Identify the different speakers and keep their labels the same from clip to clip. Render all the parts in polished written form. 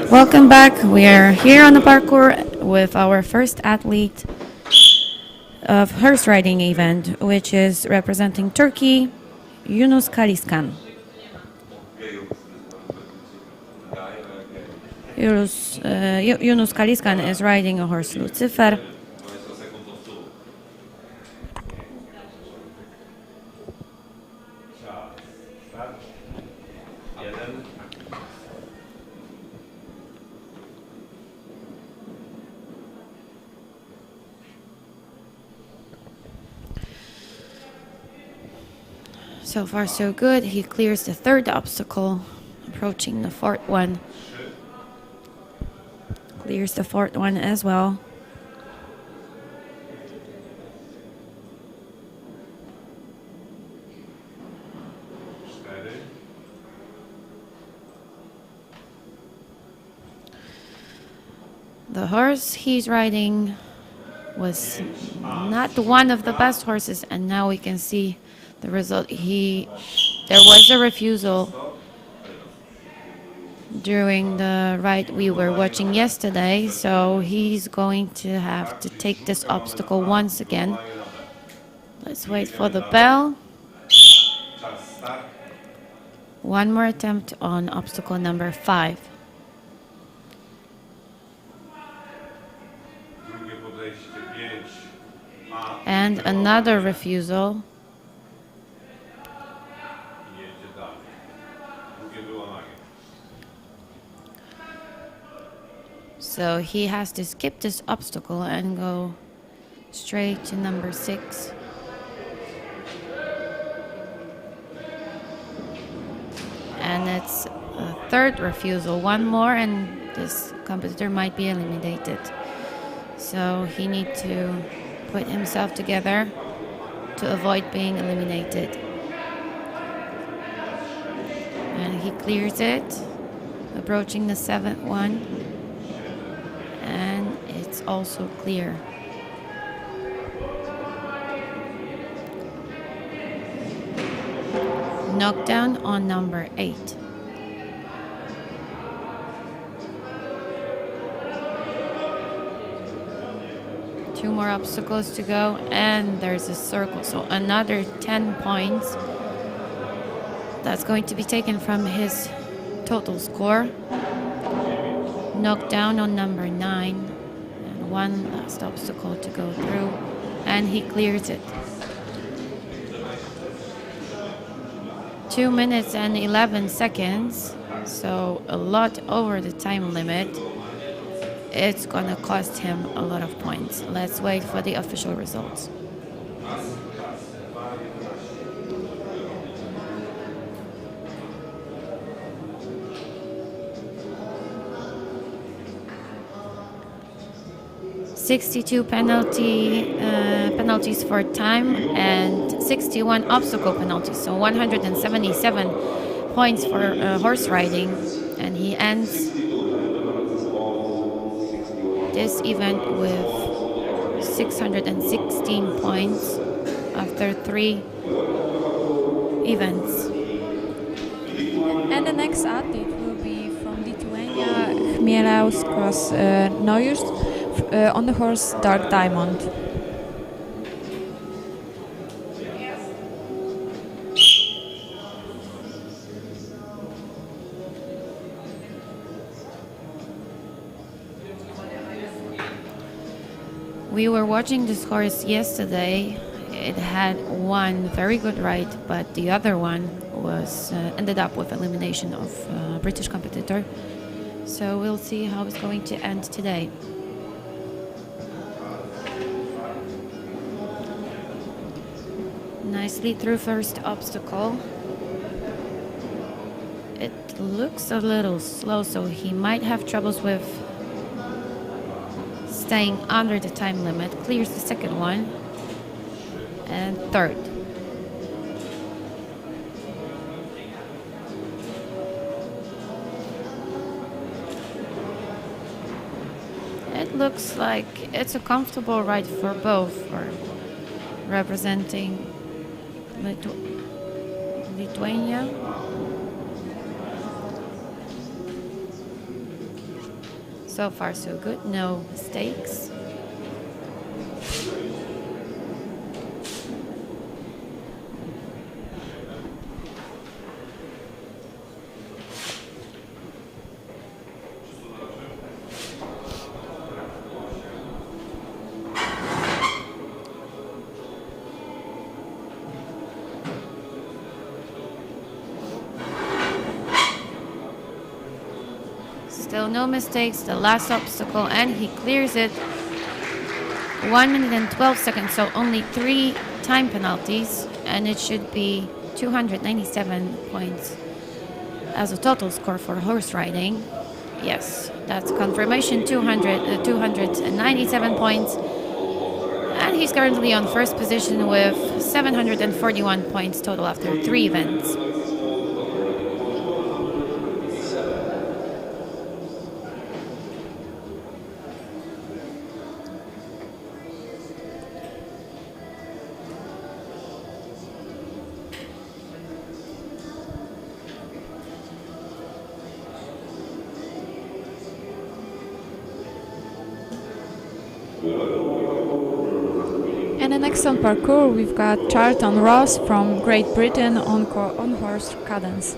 Speaker 1: Welcome back. We are here on the parkour with our first athlete of horse riding event, which is representing Turkey, Yunus Kaliskan. Yunus Kaliskan is riding a horse Lucifer. So far, so good. He clears the third obstacle, approaching the fourth one. Clears the fourth one as well. The horse he's riding was not one of the best horses, and now we can see the result. There was a refusal during the ride we were watching yesterday, so he's going to have to take this obstacle once again. Let's wait for the bell. One more attempt on obstacle number 5. And another refusal. So he has to skip this obstacle and go straight to number 6. And it's a third refusal. One more and this competitor might be eliminated. So he needs to put himself together to avoid being eliminated. And he clears it, approaching the 7th one. And it's also clear. Knockdown on number 8. Two more obstacles to go, and there's a circle. So another 10 points. That's going to be taken from his total score. Knockdown on number 9, and one last obstacle to go through, and he clears it. 2 minutes and 11 seconds, so a lot over the time limit. It's gonna cost him a lot of points. Let's wait for the official results. $62 penalties for time and 61 obstacle penalties, so 177 points for horse riding, and he ends this event with 616 points after 3 events.
Speaker 2: And the next athlete will be from Lithuania, Chmielauskas Nojus, on the horse Dark Diamond.
Speaker 1: We were watching this horse yesterday. It had one very good ride, but the other one was ended up with elimination of a British competitor. So we'll see how it's going to end today. Nicely through first obstacle. It looks a little slow, so he might have troubles with staying under the time limit. Clears the second one and third. it looks like it's a comfortable ride for both, for representing Lithuania. So far so good, no mistakes. Still no mistakes, the last obstacle, and he clears it. 1 minute and 12 seconds, so only 3 time penalties, and it should be 297 points as a total score for horse riding. Yes, that's confirmation, 297 points. And he's currently on first position with 741 points total after 3 events.
Speaker 2: And the next on parkour, we've got Charlton Ross from Great Britain on horse cadence.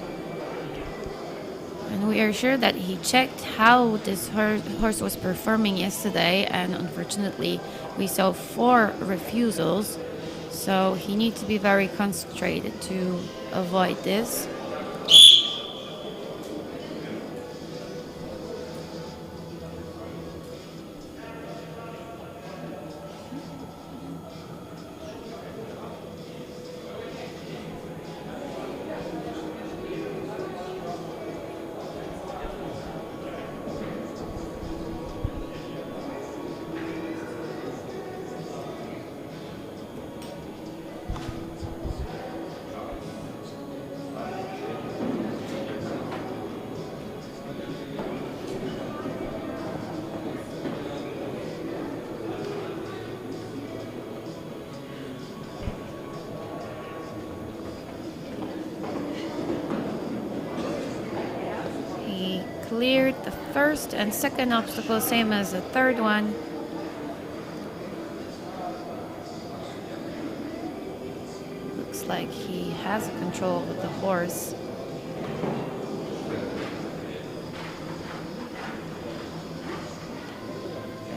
Speaker 1: And we are sure that he checked how this horse was performing yesterday, and unfortunately we saw 4 refusals, so he needs to be very concentrated to avoid this. Cleared the first and second obstacle, same as the third one. Looks like he has control with the horse.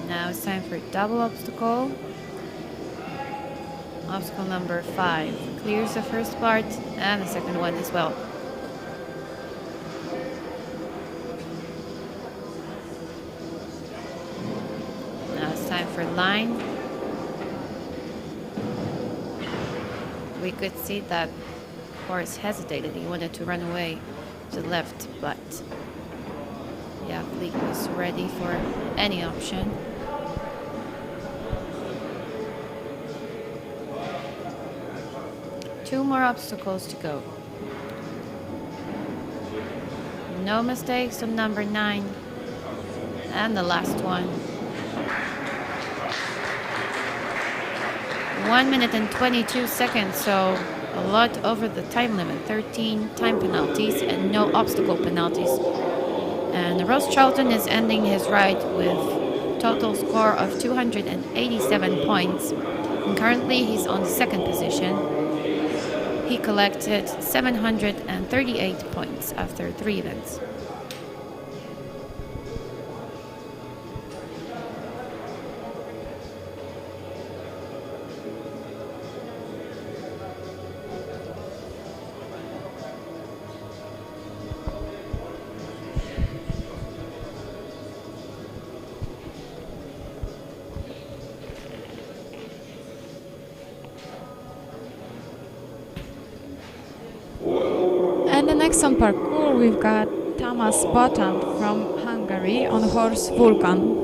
Speaker 1: Now it's time for double obstacle. Obstacle number 5 clears the first part and the second one as well. For line. We could see that horse hesitated. He wanted to run away to the left, but the athlete was ready for any option. Two more obstacles to go. No mistakes on number 9. And the last one. 1 minute and 22 seconds, so a lot over the time limit. 13 time penalties and no obstacle penalties. And Ross Charlton is ending his ride with total score of 287 points. And currently he's on second position. He collected 738 points after 3 events.
Speaker 2: And the next on parkour, we've got Thomas Botan from Hungary on horse Vulcan.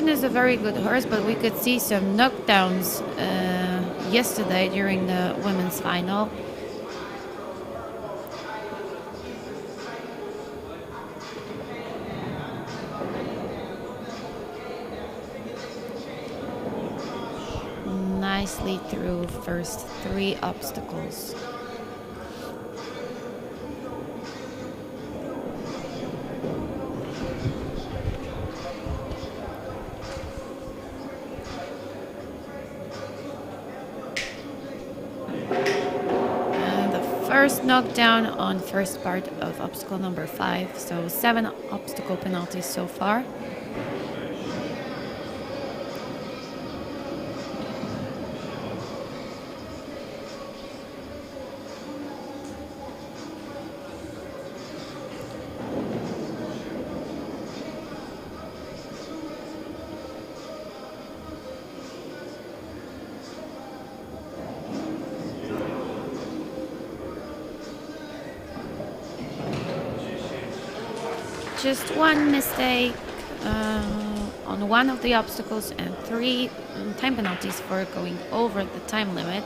Speaker 1: Falcon is a very good horse, but we could see some knockdowns yesterday during the women's final. Nicely through first 3 obstacles. First knockdown on first part of obstacle number 5, so 7 obstacle penalties so far. Just one mistake on one of the obstacles and 3 time penalties for going over the time limit.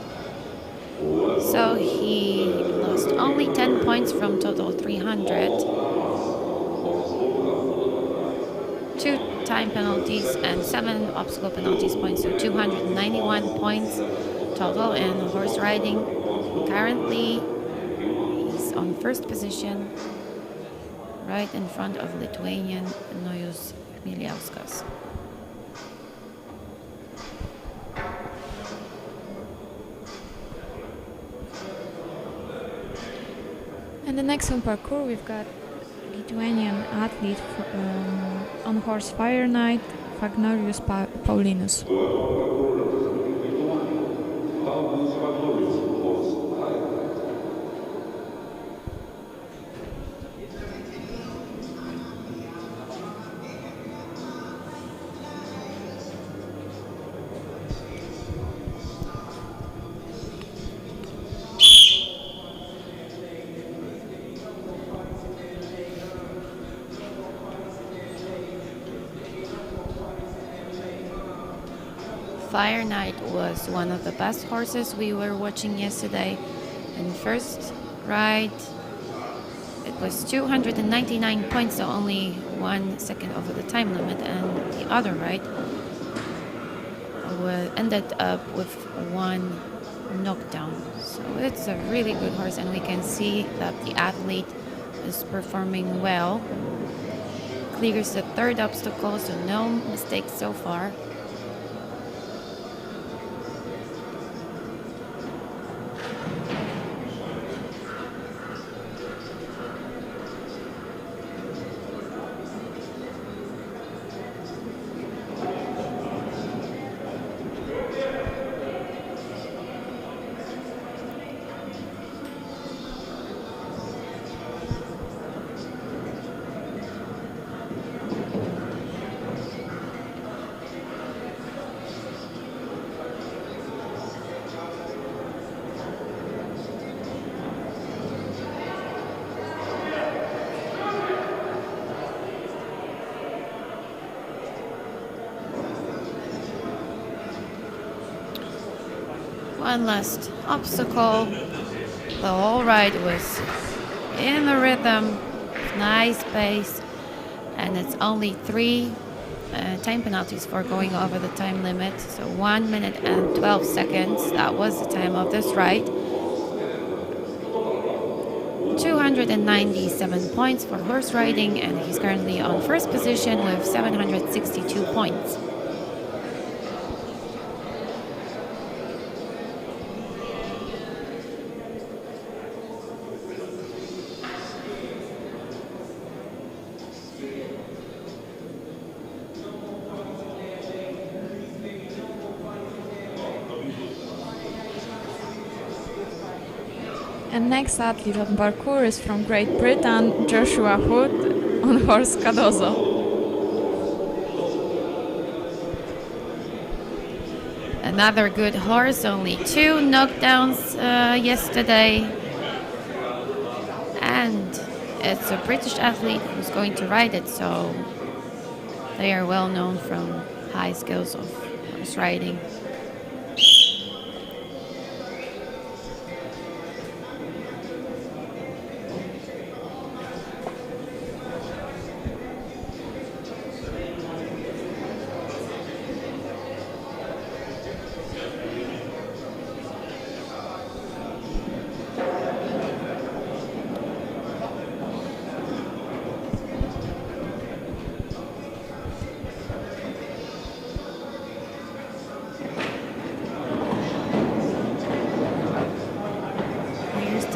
Speaker 1: So he lost only 10 points from total 300. 2 time penalties and 7 obstacle penalties points, so 291 points total. And horse riding, currently he's on first position, right in front of Lithuanian Nojus Miliauskas.
Speaker 2: And the next on parkour, we've got Lithuanian athlete on horse Fire Knight, Fagnorius Paulinus.
Speaker 1: Fire Knight was one of the best horses we were watching yesterday. In first ride, it was 299 points, so only 1 second over the time limit, and the other ride ended up with 1 knockdown. So it's a really good horse, and we can see that the athlete is performing well. Clears the 3rd obstacle, so no mistakes so far. One last obstacle. The whole ride was in the rhythm, nice pace, and it's only 3 time penalties for going over the time limit. So 1 minute and 12 seconds. That was the time of this ride. 297 points for horse riding, and he's currently on first position with 762 points.
Speaker 2: And next athlete on parkour is from Great Britain, Joshua Hood on horse Cardozo.
Speaker 1: Another good horse, only 2 knockdowns yesterday. And it's a British athlete who's going to ride it, so they are well known from high skills of horse riding.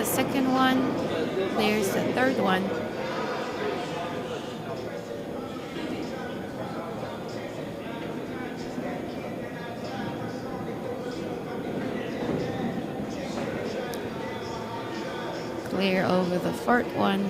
Speaker 1: Second one, there's the third one. Clear over the fourth one.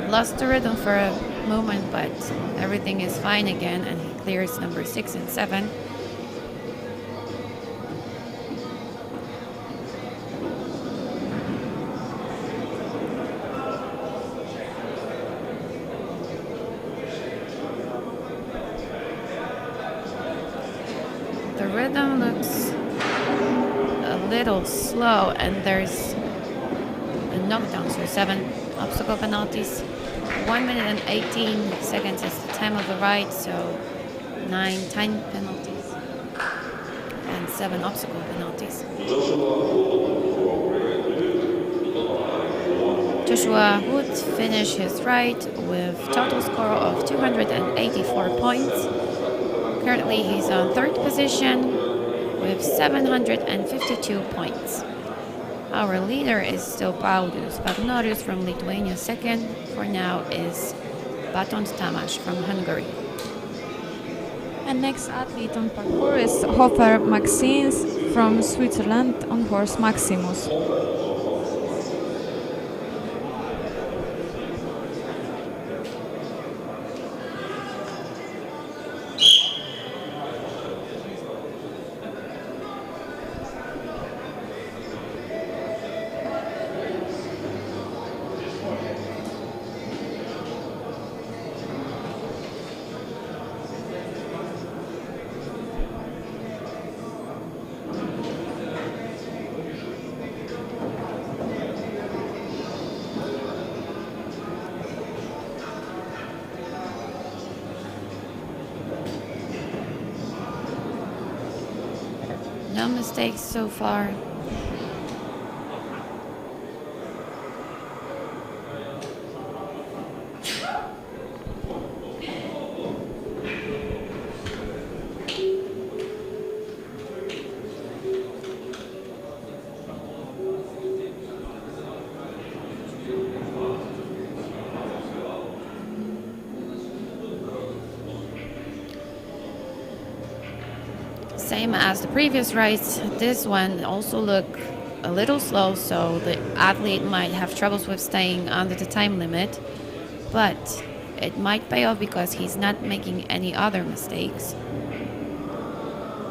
Speaker 1: Lost the rhythm for a moment, but everything is fine again, and he clears number 6 and 7. The rhythm looks a little slow, and there's a knockdown, so 7 obstacle penalties. 1 minute and 18 seconds is the time of the ride, so 9 time penalties and 7 obstacle penalties. Joshua Wood finished his ride with total score of 284 points. Currently he's on third position with 752 points. Our leader is still Paulius Pagnorius from Lithuania. Second for now is Batons Tamás from Hungary.
Speaker 2: And next athlete on parkour is Hofer Maxins from Switzerland on horse Maximus.
Speaker 1: No mistakes so far. Same as the previous rides, this one also look a little slow, so the athlete might have troubles with staying under the time limit, but it might pay off because he's not making any other mistakes.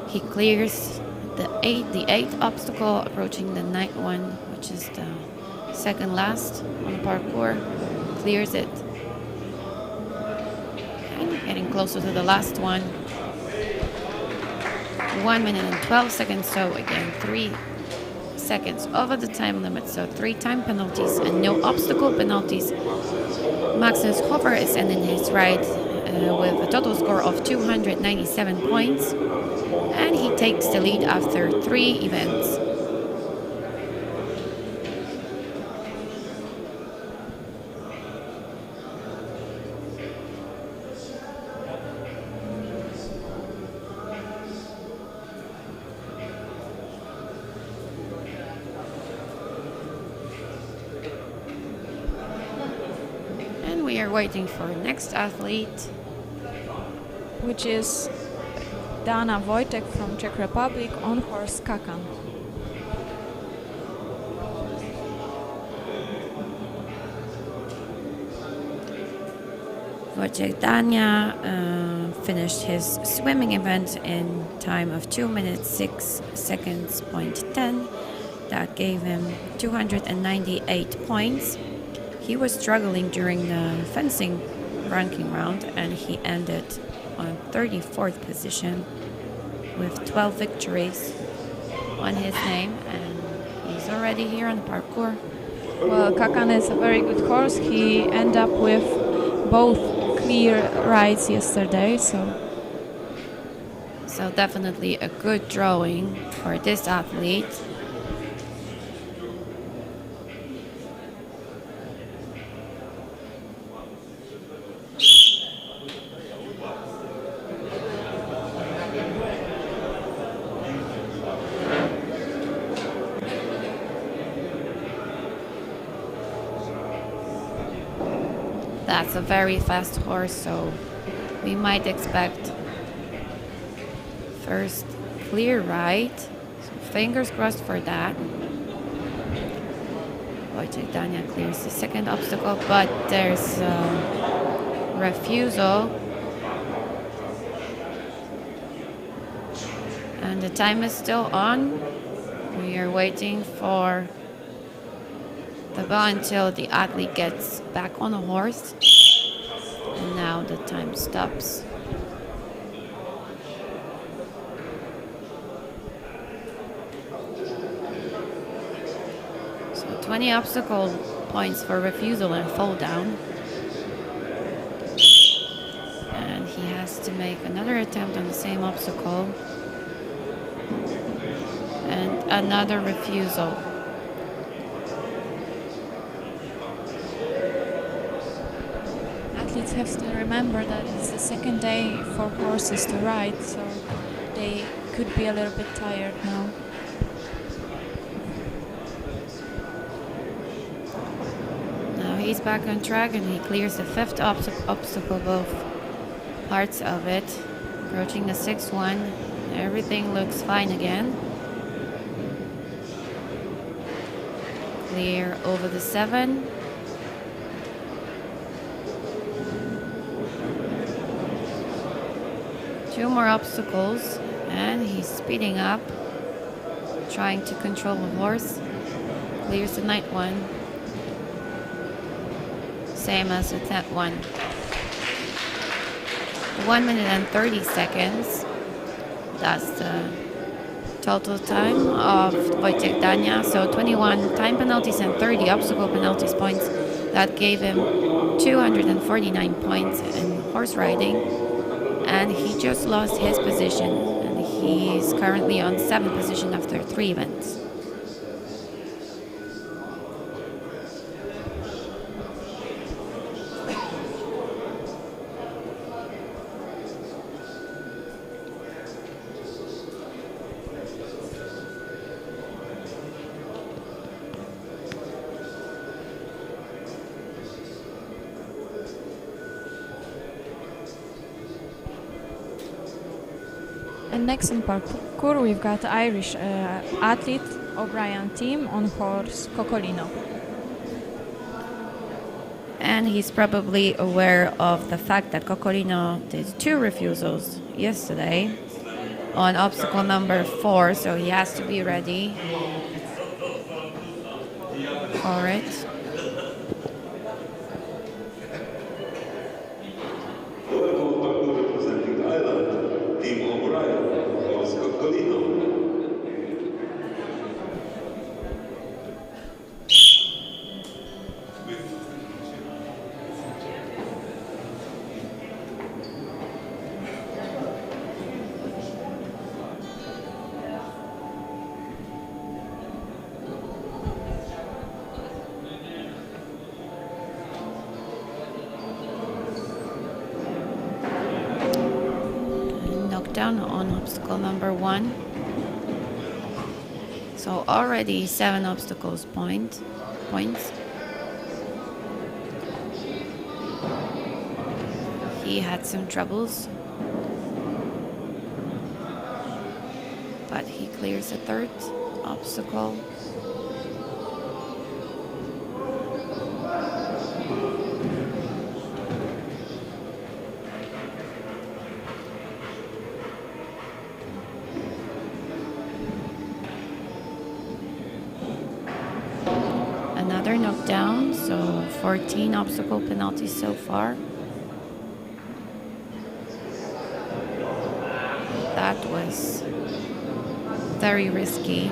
Speaker 1: He clears the eighth obstacle, approaching the ninth one, which is the second last on the parkour. Clears it. And getting closer to the last one. 1 minute and 12 seconds, so again 3 seconds over the time limit, so 3 time penalties and no obstacle penalties. Magnus Hofer is ending his ride with a total score of 297 points, and he takes the lead after 3 events. We are waiting for next athlete,
Speaker 2: which is Dana Wojtek from Czech Republic on horse Kakan.
Speaker 1: Wojciech Dania finished his swimming event in time of 2 minutes 6 seconds point 10. That gave him 298 points. He was struggling during the fencing ranking round, and he ended on 34th position with 12 victories on his name, and he's already here on the parkour.
Speaker 2: Well, Kakan is a very good horse. He ended up with both clear rides yesterday, so
Speaker 1: definitely a good drawing for this athlete. That's a very fast horse, so we might expect first clear ride. So fingers crossed for that. Wojciech Dania clears the second obstacle, but there's a refusal. And the time is still on. We are waiting for the bell until the athlete gets back on the horse. And now the time stops. So 20 obstacle points for refusal and fall down. And he has to make another attempt on the same obstacle. And another refusal.
Speaker 2: athletes have to remember that it's the second day for horses to ride, so they could be a little bit tired now.
Speaker 1: Now he's back on track and he clears the fifth obstacle, both parts of it. Approaching the sixth one, everything looks fine again. Clear over the 7. Two more obstacles, and he's speeding up, trying to control the horse. Clears the 9th one. Same as the 10th one. 1 minute and 30 seconds. That's the total time of Wojciech Dania. So 21 time penalties and 30 obstacle penalties points. That gave him 249 points in horse riding. And he just lost his position. And he's currently on 7th position after 3 events.
Speaker 2: And next in parkour, we've got Irish athlete O'Brien team on horse Cocolino.
Speaker 1: And he's probably aware of the fact that Cocolino did 2 refusals yesterday on obstacle number 4, so he has to be ready for it. Down on obstacle number 1. So already 7 obstacles points. He had some troubles, but he clears the 3rd obstacle. another knockdown, so 14 obstacle penalties so far. That was very risky.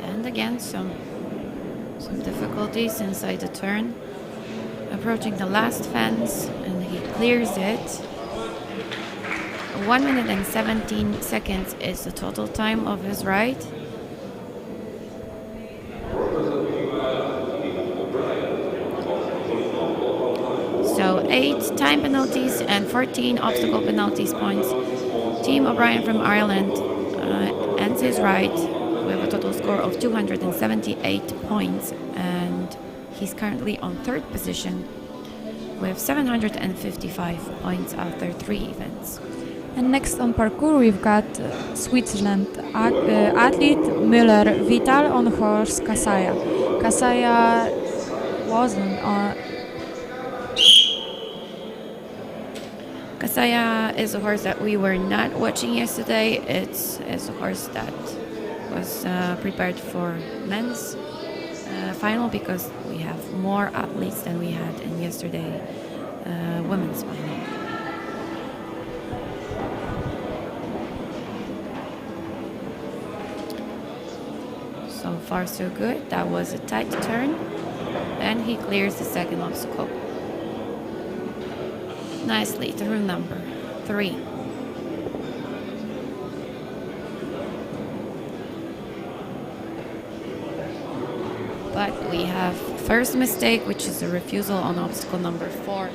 Speaker 1: And again, some difficulties inside the turn. Approaching the last fence, and he clears it. 1 minute and 17 seconds is the total time of his ride. So 8 time penalties and 14 obstacle penalties points. Team O'Brien from Ireland ends his ride with a total score of 278 points, and he's currently on 3rd position with 755 points after 3 events.
Speaker 2: And next on parkour, we've got Switzerland athlete Müller Vital on horse Kasaya. Kasaya wasn't on.
Speaker 1: Kasaya is a horse that we were not watching yesterday. It's a horse that was prepared for men's final because we have more athletes than we had in yesterday women's final. So far so good. That was a tight turn, and he clears the second obstacle nicely through number 3. But we have first mistake, which is a refusal on obstacle number 4.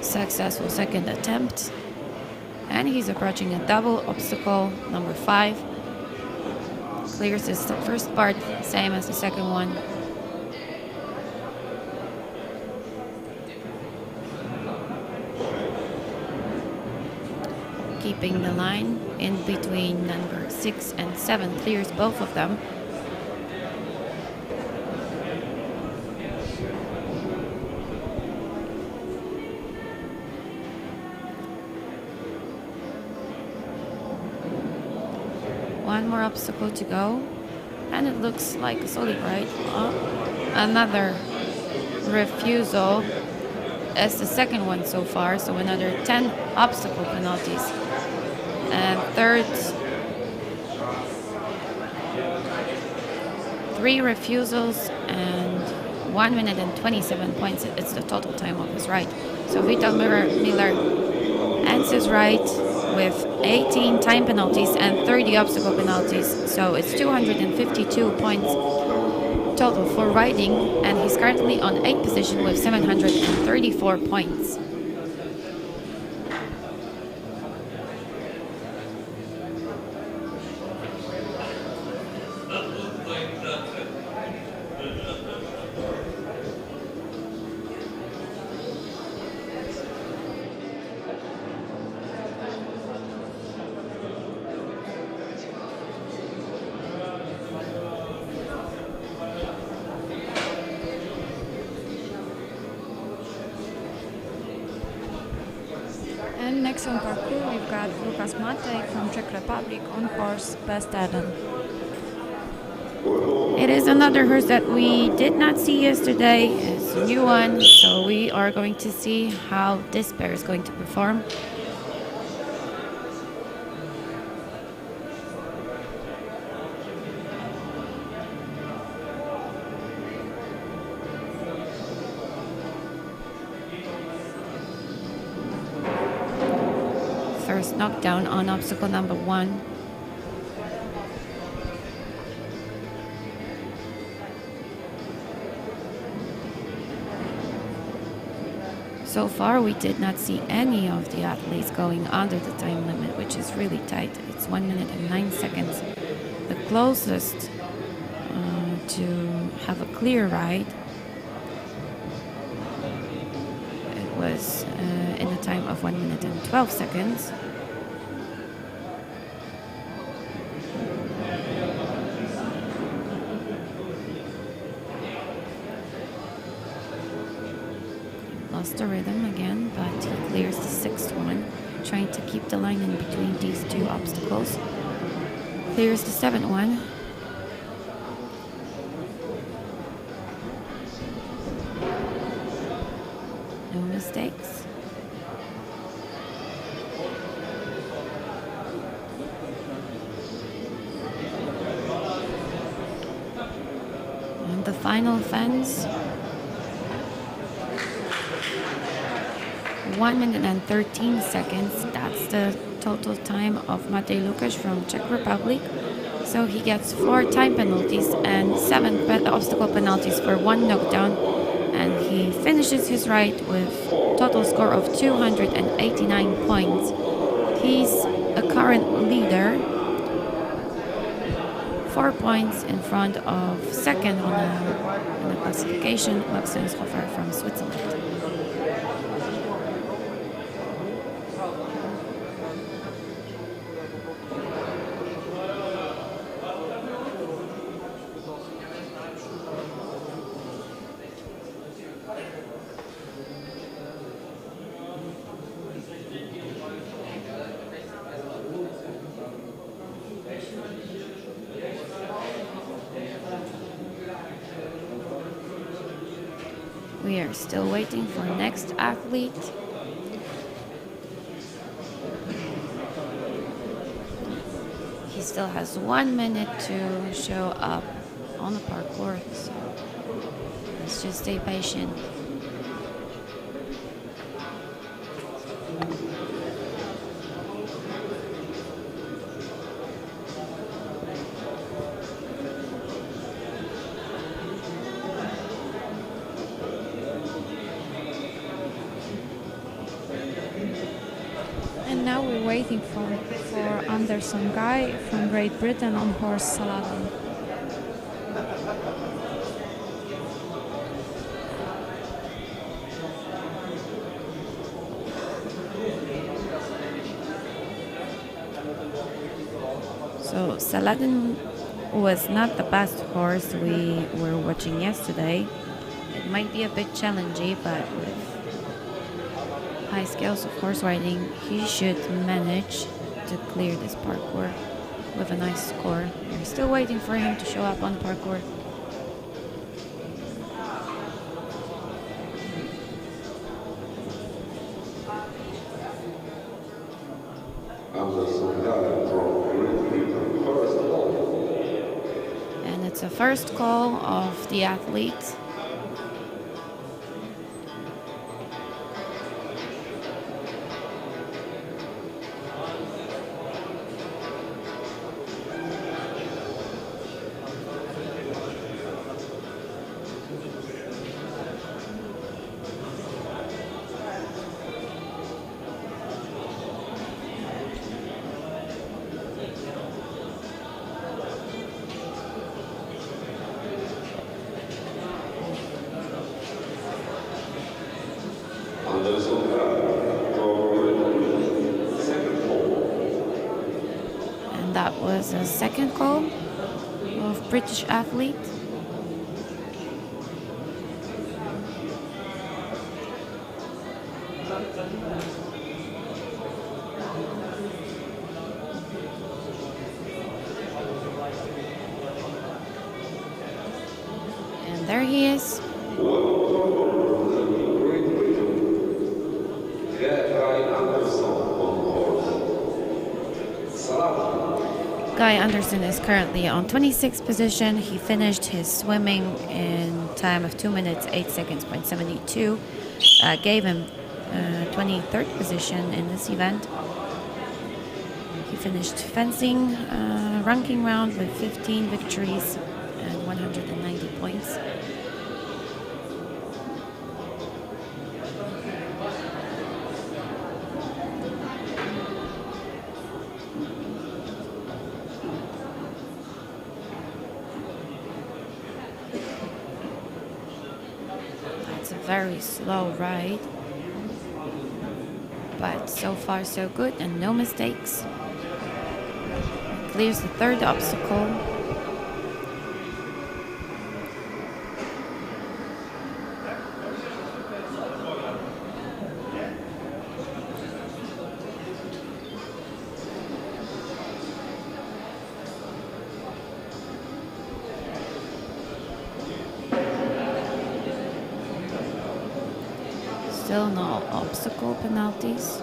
Speaker 1: Successful second attempt. And he's approaching a double obstacle number 5. Clears his first part, same as the second one. Keeping the line in between number 6 and 7, clears both of them. One more obstacle to go, and it looks like a solid ride. Another refusal as the second one so far, so another 10 obstacle penalties. And third, 3 refusals and 1 minute and 27 points. It's the total time of his ride. So Vital Miller ends his ride with 18 time penalties and 30 obstacle penalties. So it's 252 points total for riding, and he's currently on 8th position with 734 points.
Speaker 2: And next on parkour, we've got Lukas Matej from Czech Republic on horse Best Eden.
Speaker 1: It is another horse that we did not see yesterday. It's a new one, so we are going to see how this pair is going to perform. First knockdown on obstacle number 1. So far, we did not see any of the athletes going under the time limit, which is really tight. It's 1 minute and 9 seconds. The closest to have a clear ride, it was in a time of 1 minute and 12 seconds. the rhythm again, but he clears the sixth one, trying to keep the line in between these two obstacles. Clears the seventh one. No mistakes. And the final fence. 1 minute and 13 seconds. That's the total time of Matej Lukasz from Czech Republic. So he gets 4 time penalties and 7 obstacle penalties for 1 knockdown. And he finishes his ride with total score of 289 points. He's a current leader, 4 points in front of second on the classification, Max Hofer from Switzerland. We are still waiting for next athlete. He still has 1 minute to show up on the parkour, so let's just stay patient.
Speaker 2: And now we're waiting for Anderson Guy from Great Britain on horse Saladin.
Speaker 1: So Saladin was not the best horse we were watching yesterday. It might be a bit challenging, but with high skills of horse riding, he should manage to clear this parkour with a nice score. We're still waiting for him to show up on the parkour. And it's a first call of the athlete. And that was a second call of British athlete. And there he is. Guy Anderson is currently on 26th position. He finished his swimming in time of 2 minutes 8 seconds, 0.72. Gave him 23rd position in this event. He finished fencing ranking round with 15 victories and 190 points. Very slow ride, but so far so good and no mistakes. Clears the third obstacle. Still no obstacle penalties.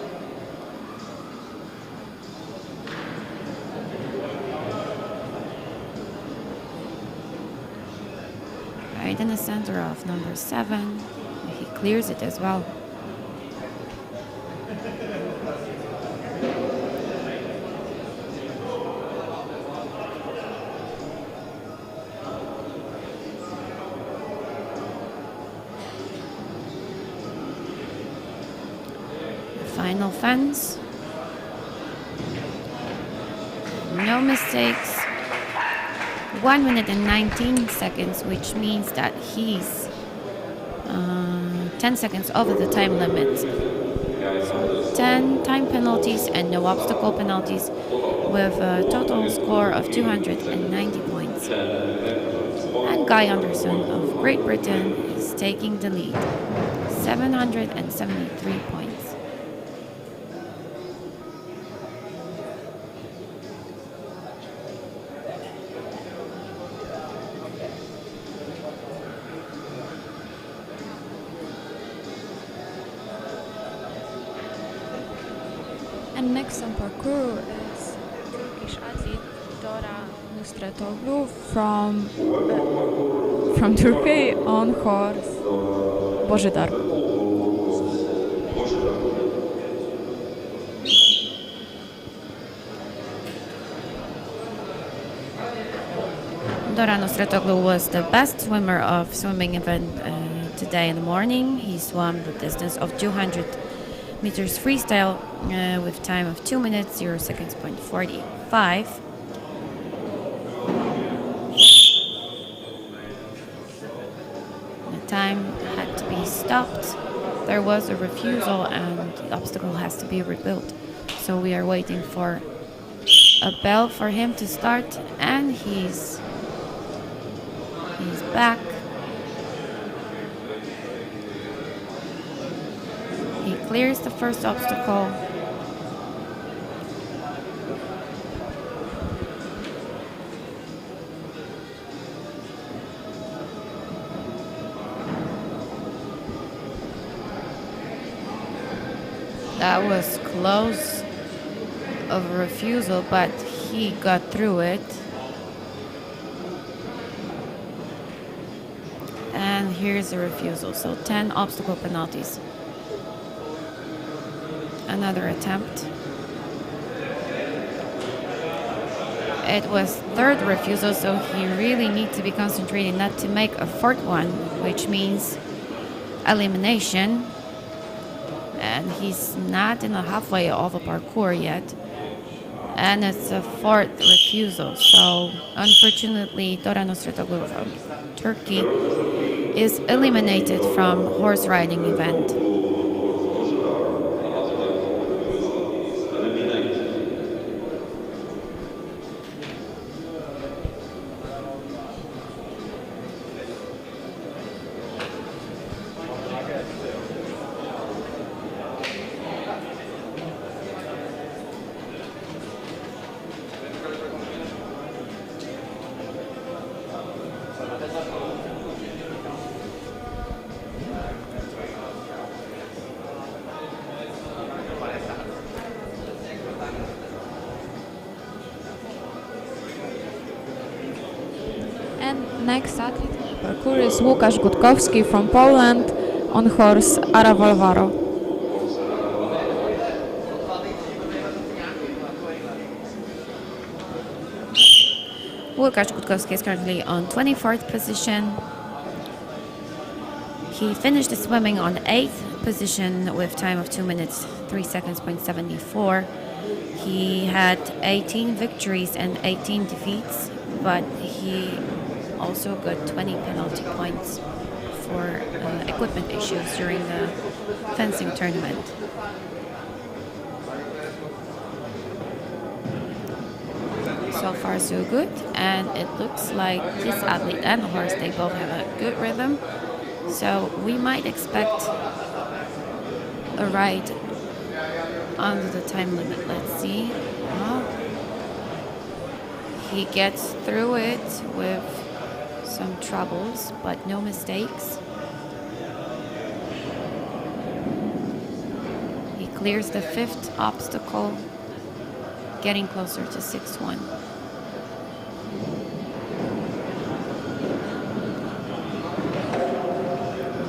Speaker 1: Right in the center of number 7. He clears it as well. Final fence. No mistakes. 1 minute and 19 seconds, which means that he's 10 seconds over the time limit. So 10 time penalties and no obstacle penalties, with a total score of 290 points. And Guy Anderson of Great Britain is taking the lead, 773 points.
Speaker 2: And next on parkour is Turkish athlete Dora Nusretoglu from Turkey on horse Bożydar.
Speaker 1: Dora Nusretoglu was the best swimmer of swimming event today in the morning. He swam the distance of 200 meters freestyle with time of 2 minutes 0 seconds point 45. The time had to be stopped. There was a refusal and the obstacle has to be rebuilt. So we are waiting for a bell for him to start, and he's back. He clears the first obstacle. That was close of a refusal, but he got through it. And here's a refusal, so 10 obstacle penalties. Another attempt. It was third refusal, so he really needs to be concentrating not to make a fourth one, which means elimination. And he's not in the halfway of a parkour yet. And it's a fourth refusal. So unfortunately, Dora Nusretoglu from Turkey is eliminated from horse riding event.
Speaker 2: And next athlete parkour is Łukasz Gutkowski from Poland on horse Aravolvaro.
Speaker 1: Łukasz Gutkowski is currently on 24th position. He finished the swimming on 8th position with time of 2 minutes 3 seconds point 74. He had 18 victories and 18 defeats, but he also got 20 penalty points for equipment issues during the fencing tournament. So far so good, and it looks like this athlete and the horse, they both have a good rhythm. So we might expect a ride under the time limit. Let's see. Oh. He gets through it with some troubles, but no mistakes. clears the 5th obstacle, getting closer to 6-1.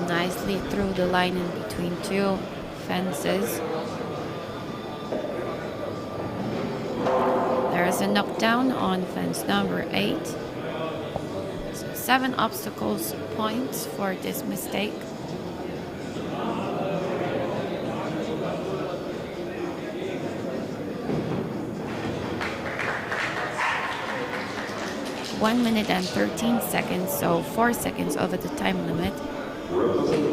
Speaker 1: Nicely through the line in between two fences. There is a knockdown on fence number 8. So 7 obstacles points for this mistake. One minute and 13 seconds, so 4 seconds over the time limit.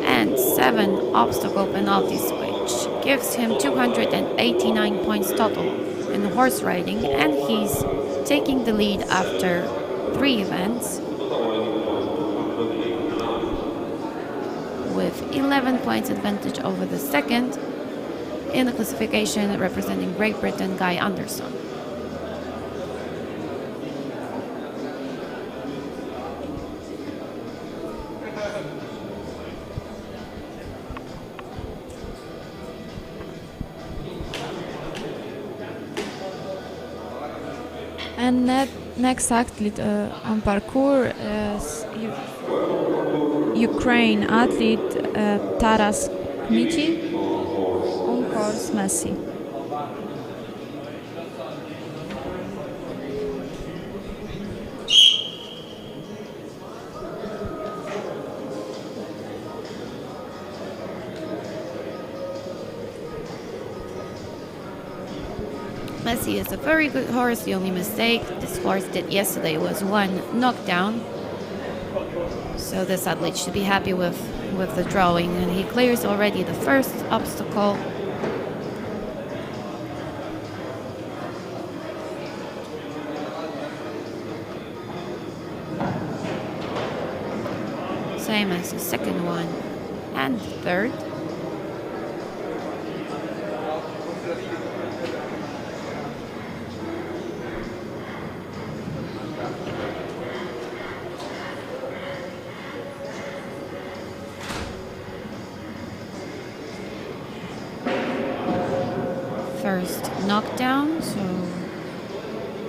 Speaker 1: And 7 obstacle penalties, which gives him 289 points total in horse riding, and he's taking the lead after 3 events with 11 points advantage over the second in the classification, representing Great Britain, Guy Anderson.
Speaker 2: And next athlete on parkour is Ukraine athlete Taras Kmici on course Messi.
Speaker 1: Messi is a very good horse. The only mistake this horse did yesterday was 1 knockdown. So this athlete should be happy with the drawing, and he clears already the first obstacle. Same as the second one and the third. First knockdown, so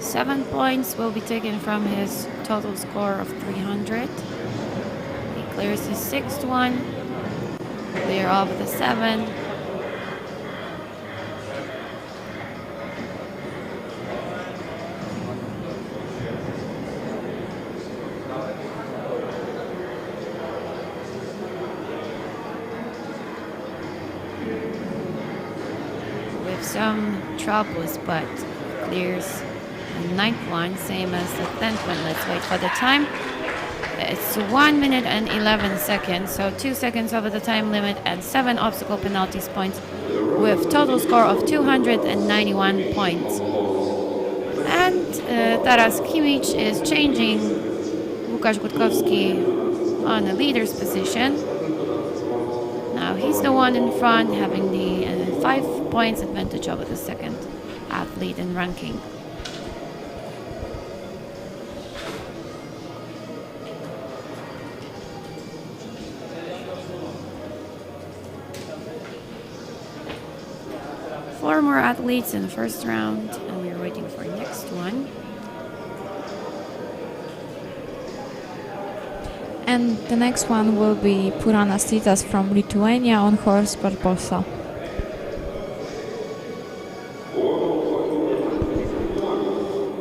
Speaker 1: 7 points will be taken from his total score of 300. He clears his 6th one, clear off the 7. Some troubles, but clears the 9th one, same as the 10th one. Let's wait for the time. It's 1 minute and 11 seconds, so 2 seconds over the time limit and 7 obstacle penalties points with total score of 291 points. And Taras Kmici is changing Łukasz Gutkowski on a leader's position. Now he's the one in front, having the 5 points advantage over the second athlete in ranking. Four more athletes in the first round, and we're waiting for the next one.
Speaker 2: And the next one will be Puranas Titas from Lithuania on horse Barbosa.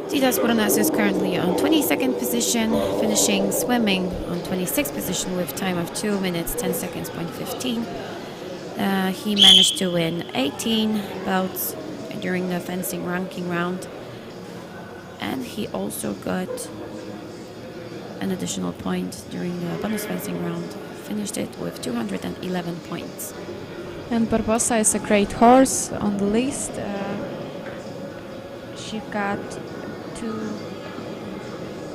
Speaker 1: Titas Puranas is currently on 22nd position, finishing swimming on 26th position with time of 2 minutes 10 seconds, 0.15. He managed to win 18 bouts during the fencing ranking round, and he also got an additional point during the bonus fencing round. Finished it with 211 points.
Speaker 2: And Barbosa is a great horse on the list. She got 2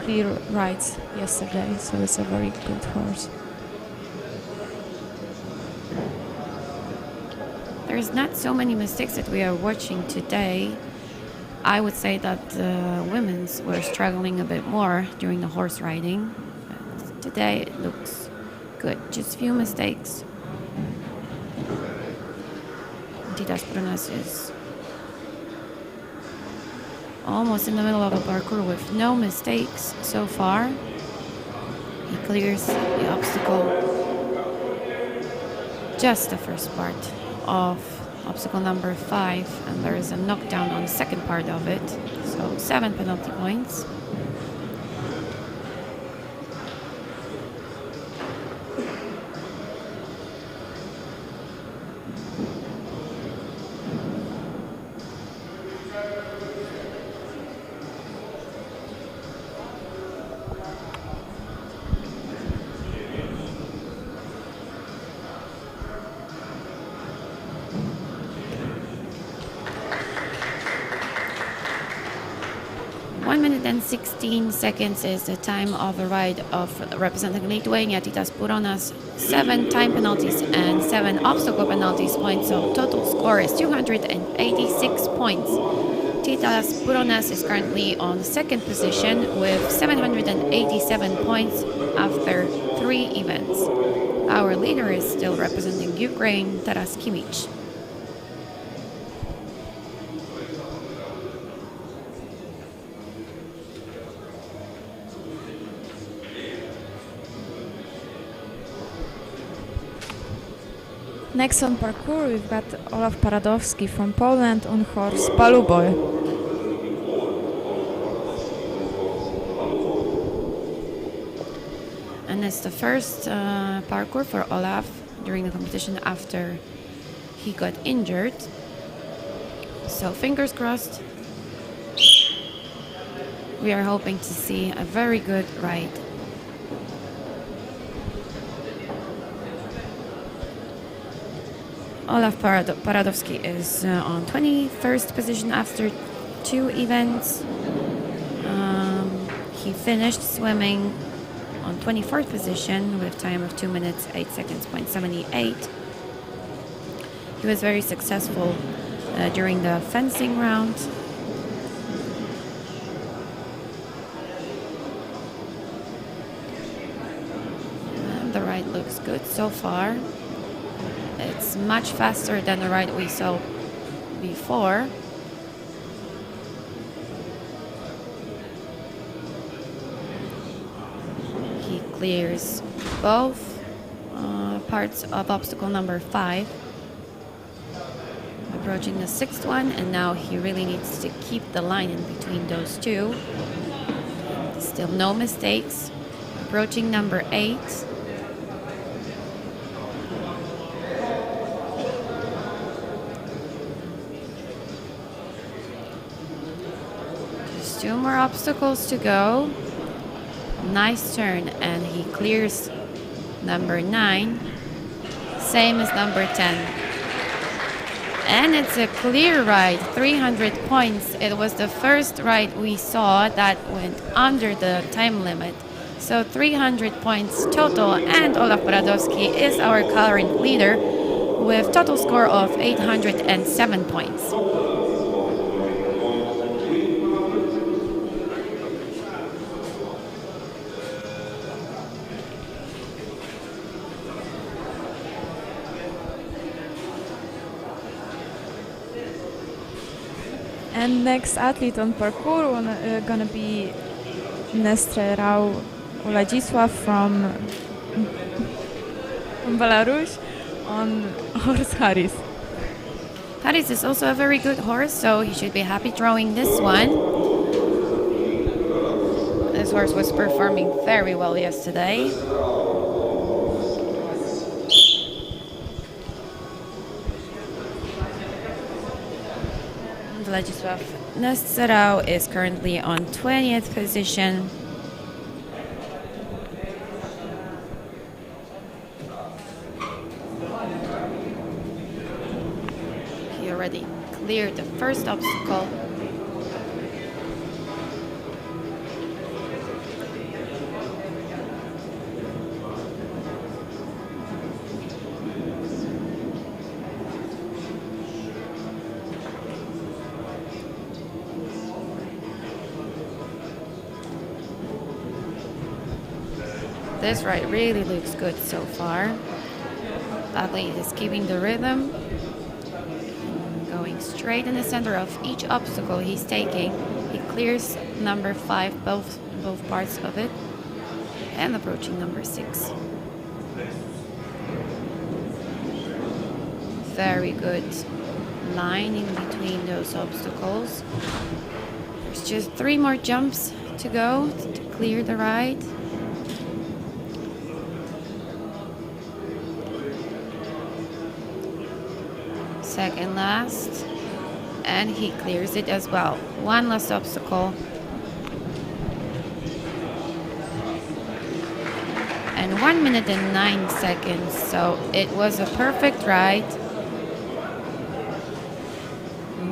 Speaker 2: clear rides yesterday, so it's a very good horse.
Speaker 1: There's not so many mistakes that we are watching today. I would say that the women's were struggling a bit more during the horse riding. But today it looks good. Just few mistakes. Titas Brunas is almost in the middle of a parkour with no mistakes so far. He clears the obstacle, just the first part of obstacle number 5, and there is a knockdown on the second part of it, so 7 penalty points. And 16 seconds is the time of the ride of representing Lithuania, Titas Puronas. 7 time penalties and 7 obstacle penalties points, so total score is 286 points. Titas Puronas is currently on second position with 787 points after 3 events. Our leader is still representing Ukraine, Taras Kimich.
Speaker 2: Next on parkour, we've got Olaf Paradowski from Poland on horse Paluboy.
Speaker 1: And it's the first parkour for Olaf during the competition after he got injured. So fingers crossed. We are hoping to see a very good ride. Olaf Paradowski is on 21st position after 2 events. He finished swimming on 24th position with time of 2 minutes 8 seconds, 0.78. He was very successful during the fencing round. And the ride looks good so far. It's much faster than the ride we saw before. He clears both parts of obstacle number 5. Approaching the 6th one, and now he really needs to keep the line in between those 2. Still no mistakes. Approaching number 8. Just 2 more obstacles to go. Nice turn, and he clears number 9. Same as number 10. And it's a clear ride, 300 points. It was the first ride we saw that went under the time limit. So 300 points total, and Olaf Paradowski is our current leader with total score of 807 points.
Speaker 2: And next athlete on parkour gonna be Nesterau Władysław from Belarus on horse Haris.
Speaker 1: Haris is also a very good horse, so he should be happy throwing this one. This horse was performing very well yesterday. Władysław Nesterau is currently on 20th position. He already cleared the first obstacle. This ride really looks good so far. Athlete is keeping the rhythm. straight in the center of each obstacle he's taking. He clears number 5, both parts of it, and approaching number 6. Very good line in between those obstacles. There's just 3 more jumps to go to clear the ride. Second last, and he clears it as well. 1 last obstacle. And 1 minute and 9 seconds, so it was a perfect ride.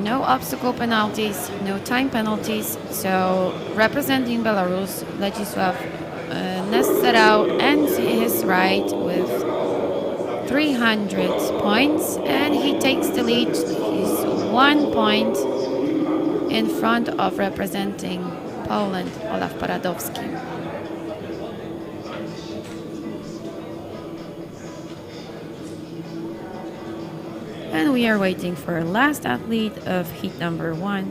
Speaker 1: No obstacle penalties, no time penalties. So representing Belarus, Ledzisław Nesterau ends his ride with 300 points, and he takes the lead. He's 1 point in front of representing Poland, Olaf Paradowski. And we are waiting for our last athlete of heat number 1.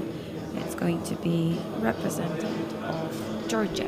Speaker 1: It's going to be representative of Georgia.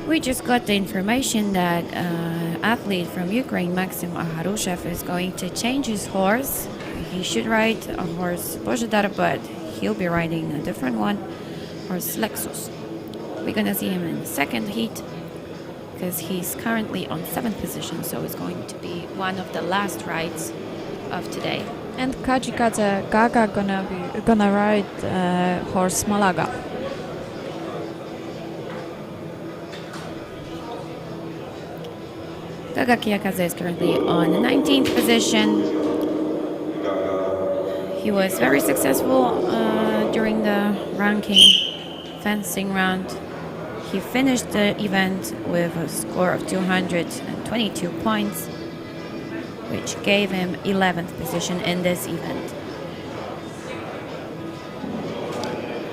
Speaker 1: We just got the information that athlete from Ukraine, Maxim Aharushev, is going to change his horse. He should ride a horse Bożydar, but he'll be riding a different one, horse Lexus. We're going to see him in the second heat because he's currently on 7th position, so it's going to be one of the last rides of today.
Speaker 2: And Kajikaze Gaga gonna ride horse Malaga.
Speaker 1: Gaga Kiyakaze is currently on the 19th position. He was very successful during the ranking fencing round. He finished the event with a score of 222 points, which gave him 11th position in this event.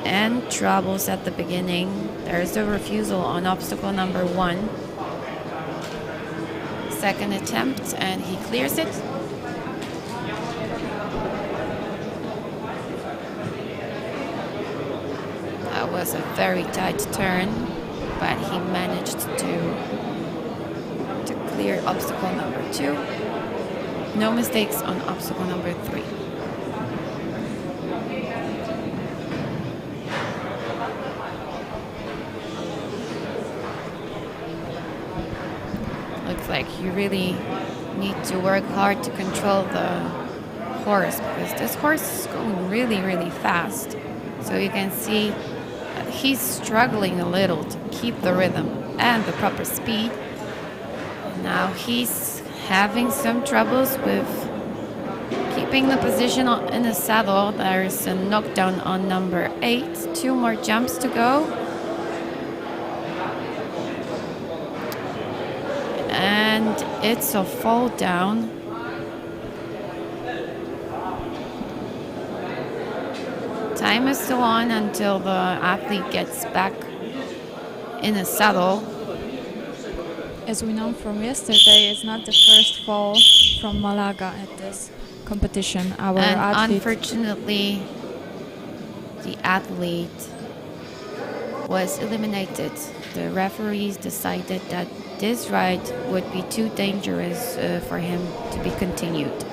Speaker 1: And troubles at the beginning. There's a refusal on obstacle number 1. Second attempt, and he clears it. That was a very tight turn, but he managed to clear obstacle number 2. No mistakes on obstacle number 3. Looks like you really need to work hard to control the horse, because this horse is going really, really fast. So you can see that he's struggling a little to keep the rhythm and the proper speed. Now he's having some troubles with keeping the position in the saddle. There's a knockdown on number 8. 2 more jumps to go. And it's a fall down. Time is still on until the athlete gets back in the saddle.
Speaker 2: As we know from yesterday, it's not the first fall from Malaga at this competition. Our athlete,
Speaker 1: unfortunately, the athlete was eliminated. The referees decided that this ride would be too dangerous for him to be continued.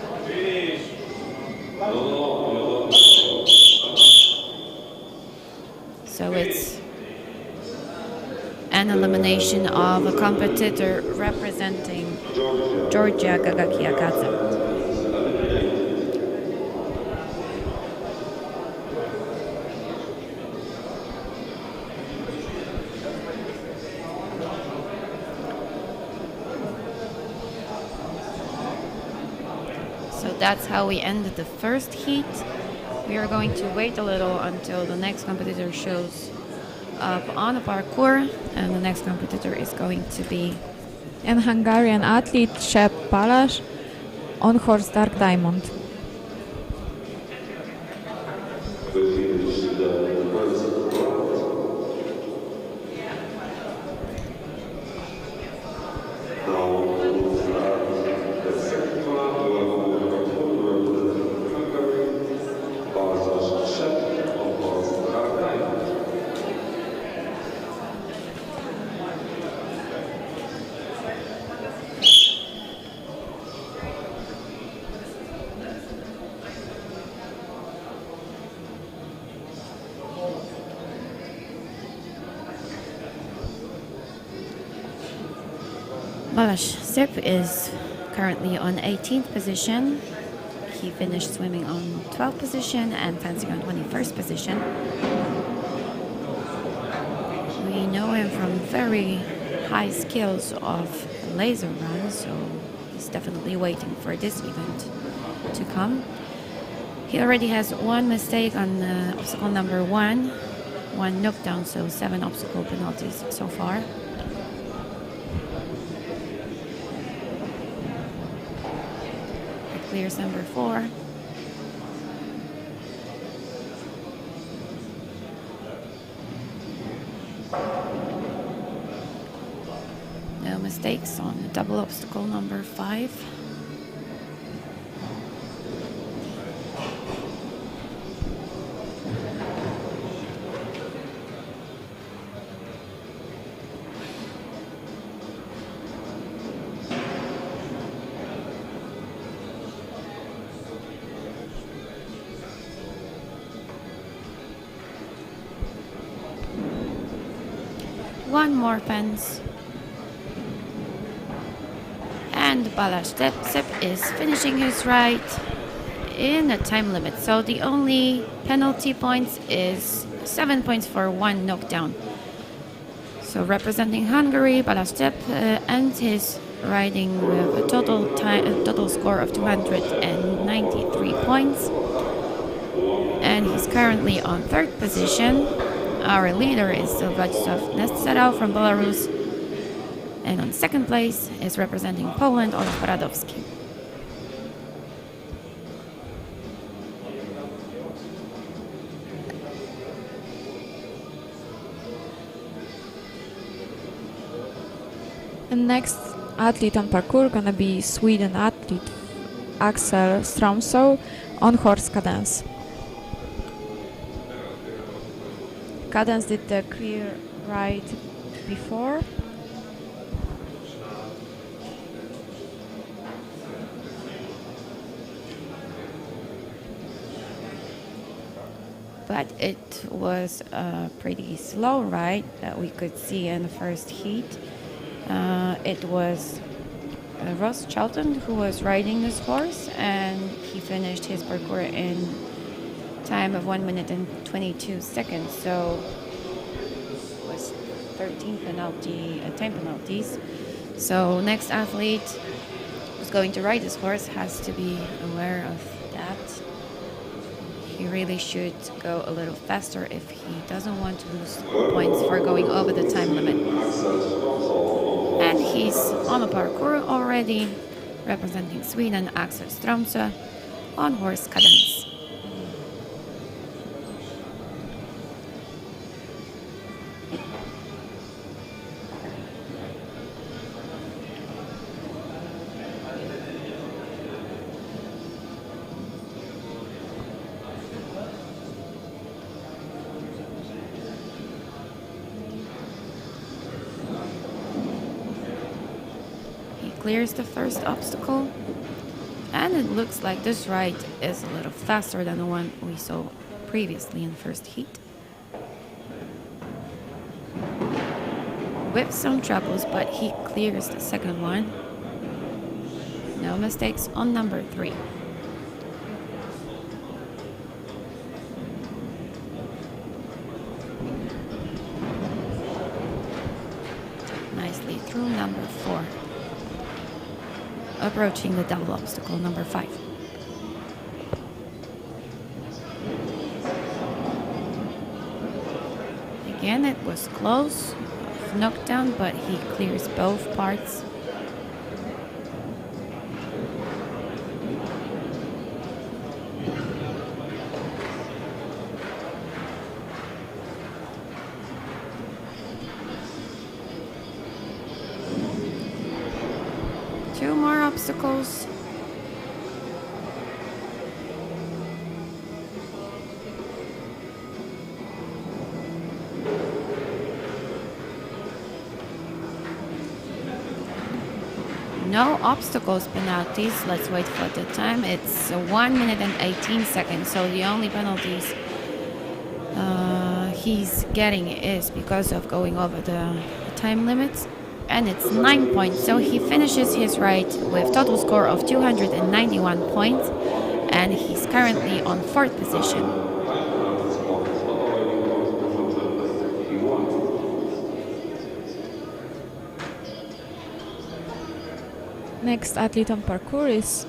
Speaker 1: So it's an elimination of a competitor representing Georgia, Gaga Kiyakaze. that's how we ended the first heat. We are going to wait a little until the next competitor shows up on the parkour, and the next competitor is going to be
Speaker 2: an Hungarian athlete, Shep Balázs, on horse Dark Diamond.
Speaker 1: Balázs is currently on 18th position. He finished swimming on 12th position and fencing on 21st position. We know him from very high skills of laser runs, so he's definitely waiting for this event to come. He already has one mistake on obstacle number one knockdown, so 7 obstacle penalties so far. Clears number 4. No mistakes on the double obstacle number 5. One more fence. And Balázs is finishing his ride in a time limit. So the only penalty points is 7 points for one knockdown. So representing Hungary, Balázs ends his riding with a total score of 293 points. And he's currently on 3rd position. Our leader is Władysław Nesterov from Belarus, and on 2nd place is representing Poland, Olaf Baradowski.
Speaker 2: And next athlete on parkour gonna be Sweden athlete Axel Stromsow on horse Cadence. Cadence did the clear ride before.
Speaker 1: But it was a pretty slow ride that we could see in the first heat. It was Ross Charlton who was riding this horse, and he finished his parkour in time of 1 minute and 22 seconds. So it was 13 time penalties. So next athlete who's going to ride this horse has to be aware of that. He really should go a little faster if he doesn't want to lose points for going over the time limit. And he's on the parkour already, representing Sweden, Axel Stromsow on horse Cadence. Clears the first obstacle, and it looks like this ride is a little faster than the one we saw previously in the first heat. With some troubles, but he clears the second one. No mistakes on number 3. Nicely through number 4. Approaching the double obstacle number 5. again. It was close, knockdown, but he clears both parts. Two more obstacles. No obstacles penalties. Let's wait for the time. It's 1 minute and 18 seconds. So the only penalties he's getting is because of going over the time limits. And it's 9 points. So he finishes his ride with total score of 291 points. And he's currently on 4th position.
Speaker 2: Next athlete on parkour is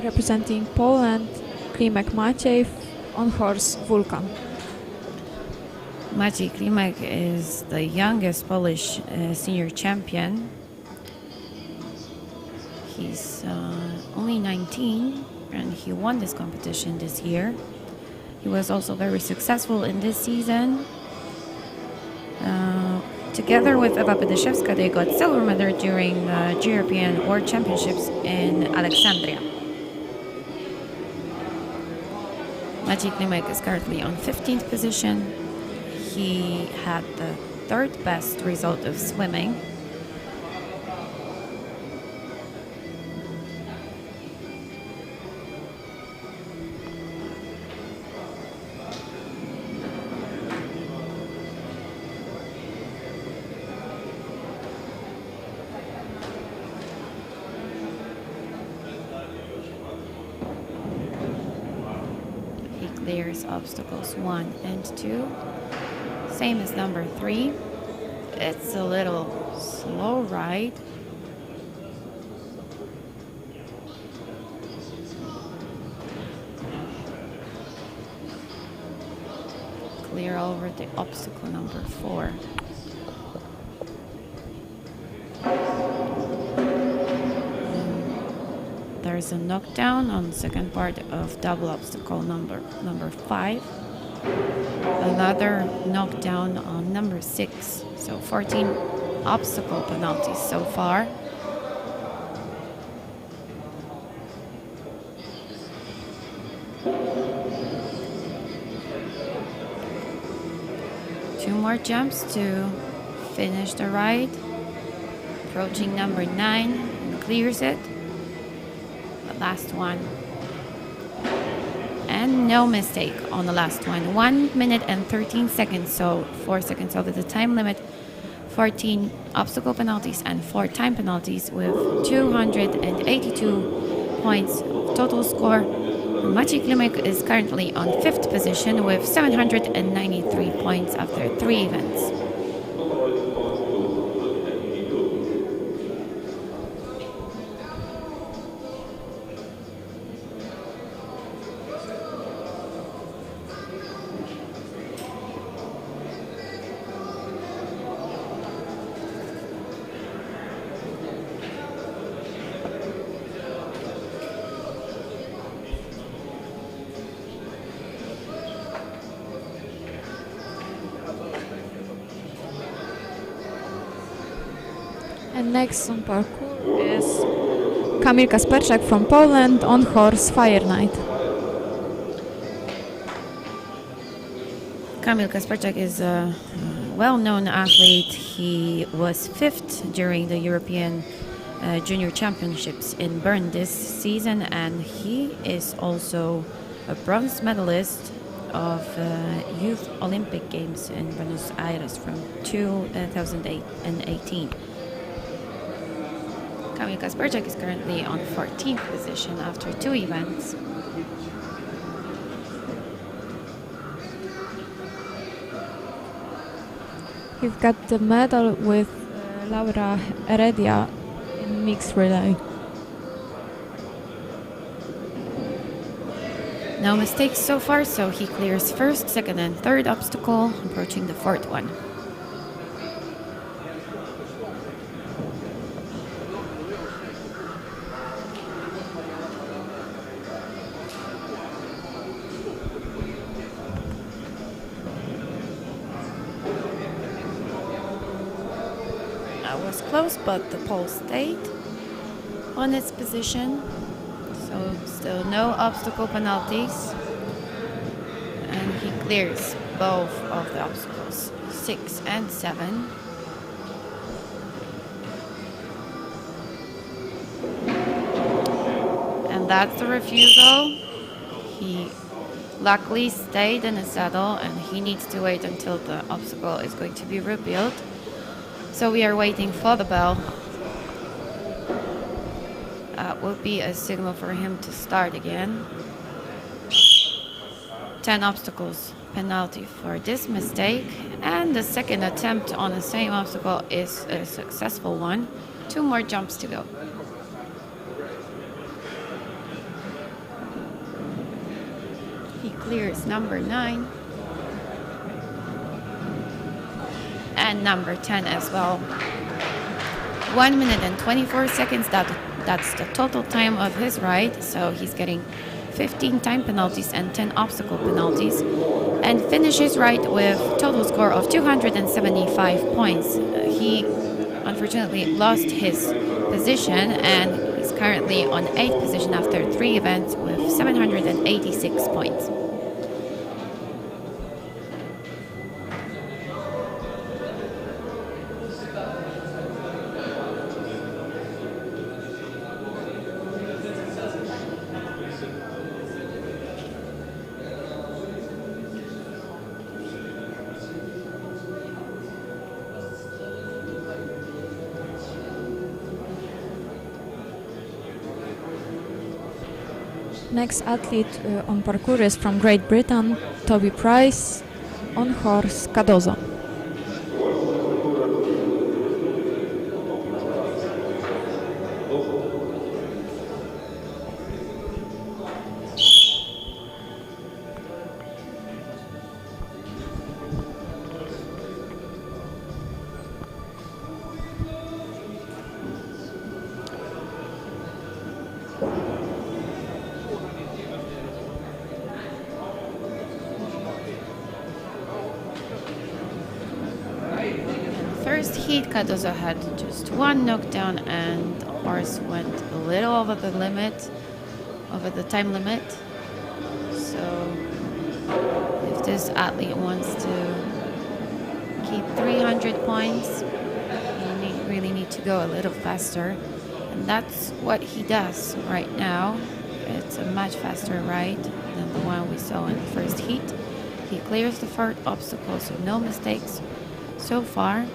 Speaker 2: representing Poland, Klimek Maciej on horse Vulcan.
Speaker 1: Maciej Klimek is the youngest Polish senior champion. He's only 19 and he won this competition this year. He was also very successful in this season. Together with Ewa Pedeszewska, they got silver medal during the European World Championships in Alexandria. Maciej Klimek is currently on 15th position. He had the 3rd best result of swimming. Clears obstacles 1 and 2. Same as number 3. It's a little slow ride. Clear over the obstacle number 4. There's a knockdown on the second part of double obstacle number 5. Another knockdown on number 6. So 14 obstacle penalties so far. Two more jumps to finish the ride. Approaching number 9 and clears it. Last one, and no mistake on the last one. 1 minute and 13 seconds, so 4 seconds over the time limit. 14 obstacle penalties and 4 time penalties with 282 points total score. Maciej Klimek is currently on 5th position with 793 points after 3 events.
Speaker 2: And next on parkour is Camil Kasparchak from Poland on horse Fire Knight.
Speaker 1: Camil Kasparchak is a well-known athlete. He was 5th during the European Junior Championships in Bern this season, and he is also a bronze medalist of Youth Olympic Games in Buenos Aires from 2018. Kamir Kasparchak is currently on 14th position after 2 events.
Speaker 2: You've got the medal with Laura Heredia in mixed relay.
Speaker 1: No mistakes so far, so he clears first, second, and third obstacle, approaching the fourth one. That was close, but the pole stayed on its position. So still no obstacle penalties. And he clears both of the obstacles, 6 and 7. And that's the refusal. He luckily stayed in the saddle and he needs to wait until the obstacle is going to be rebuilt. So we are waiting for the bell. That will be a signal for him to start again. 10 obstacles penalty for this mistake, and the second attempt on the same obstacle is a successful one. 2 more jumps to go. He clears number 9 and number 10 as well. 1 minute and 24 seconds. That's the total time of his ride. So he's getting 15 time penalties and 10 obstacle penalties, and finishes right with total score of 275 points. He unfortunately lost his position and he's currently on 8th position after 3 events with 786 points.
Speaker 2: Next athlete on parkour is from Great Britain, Toby Price, on horse Cardozo.
Speaker 1: First heat, Cardozo had just 1 knockdown and the horse went a little over the limit, over the time limit. So if this athlete wants to keep 300 points, he really need to go a little faster. And that's what he does right now. It's a much faster ride than the one we saw in the first heat. He clears the first obstacle, so no mistakes so far.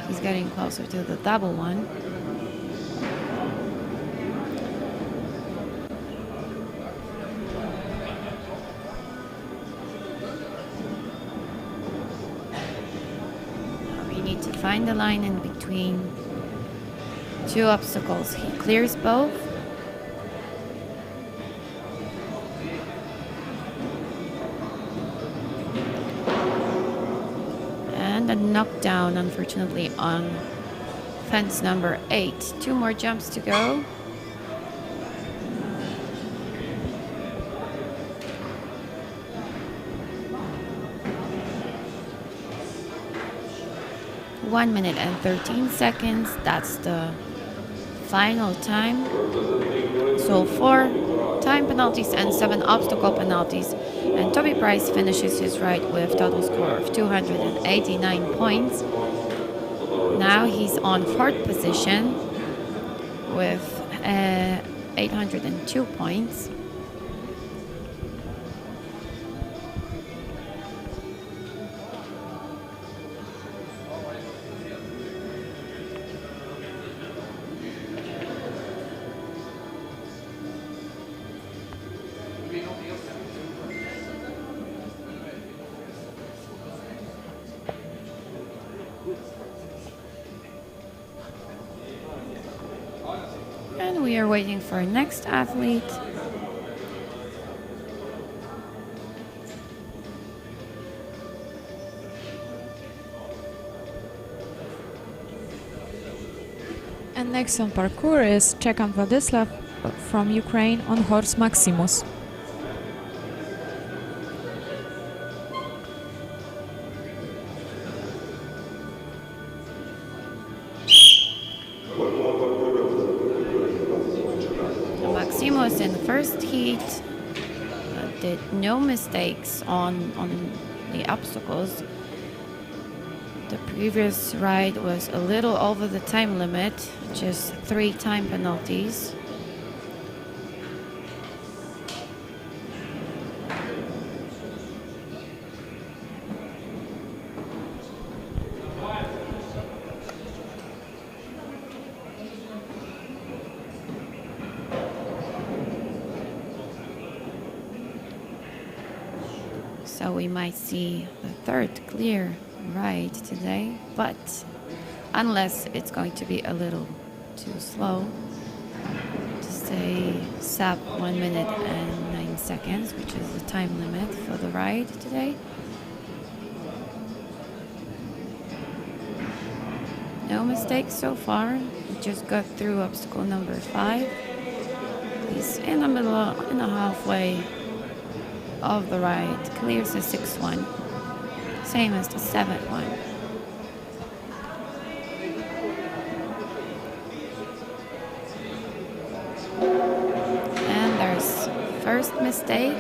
Speaker 1: He's getting closer to the double one. Now we need to find the line in between 2 obstacles. He clears both. A knockdown, unfortunately, on fence number 8. 2 more jumps to go. One minute and 13 seconds. That's the final time. So 4 time penalties and 7 obstacle penalties. And Toby Price finishes his ride with total score of 289 points. Now he's on 4th position with 802 points. And we are waiting for our next athlete.
Speaker 2: And next on parkour is Czekan Władysław from Ukraine on horse Maximus.
Speaker 1: Maximus in the first heat did no mistakes on the obstacles. The previous ride was a little over the time limit, just 3 time penalties. So we might see the third clear ride today, but unless it's going to be a little too slow to stay sub 1 minute and 9 seconds, which is the time limit for the ride today. No mistakes so far. We just got through obstacle number 5. He's in the middle, in the halfway of the ride, clears the 6th one, same as the 7th one. And there's first mistake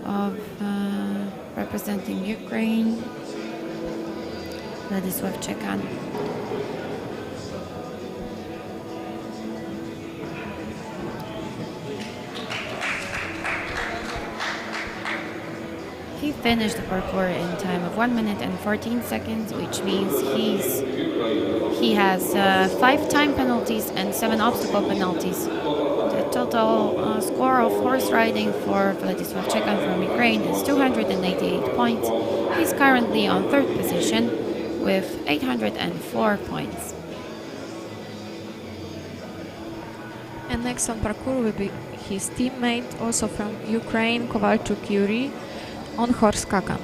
Speaker 1: of representing Ukraine, Władysław Czekan. He finished the parkour in time of 1 minute and 14 seconds, which means he has 5 time penalties and 7 obstacle penalties. The total score of horse riding for Władysław Czekan from Ukraine is 288 points. He's currently on 3rd position with 804 points.
Speaker 2: And next on parkour will be his teammate, also from Ukraine, Kowalczuk Yuri, on horse Kakan.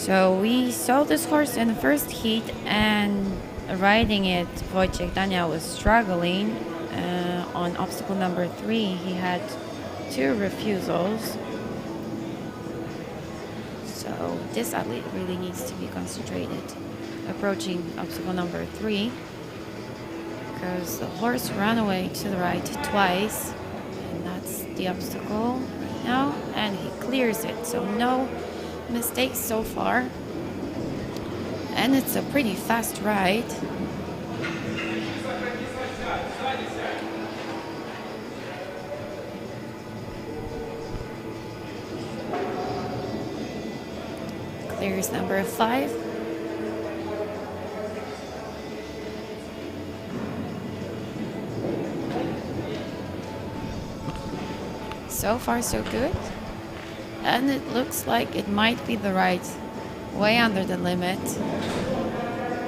Speaker 1: So we saw this horse in the first heat, and riding it, Wojciech Dania was struggling. On obstacle number 3, he had 2 refusals. So this athlete really needs to be concentrated approaching obstacle number 3, because the horse ran away to the right twice, and that's the obstacle right now, and he clears it. So no mistakes so far, and it's a pretty fast ride. Clears number 5. So far so good. And it looks like it might be the right way under the limit.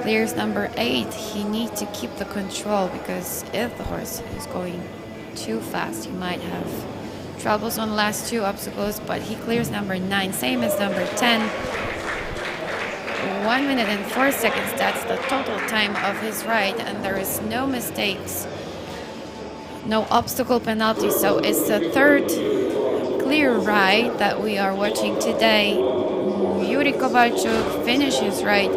Speaker 1: Clears number 8. He needs to keep the control, because if the horse is going too fast, he might have troubles on the last 2 obstacles, but he clears number 9, same as number 10. 1 minute and 4 seconds, that's the total time of his ride, and there is no mistakes, no obstacle penalty, so it's the 3rd clear ride that we are watching today. Yuri Kowalczuk finishes ride,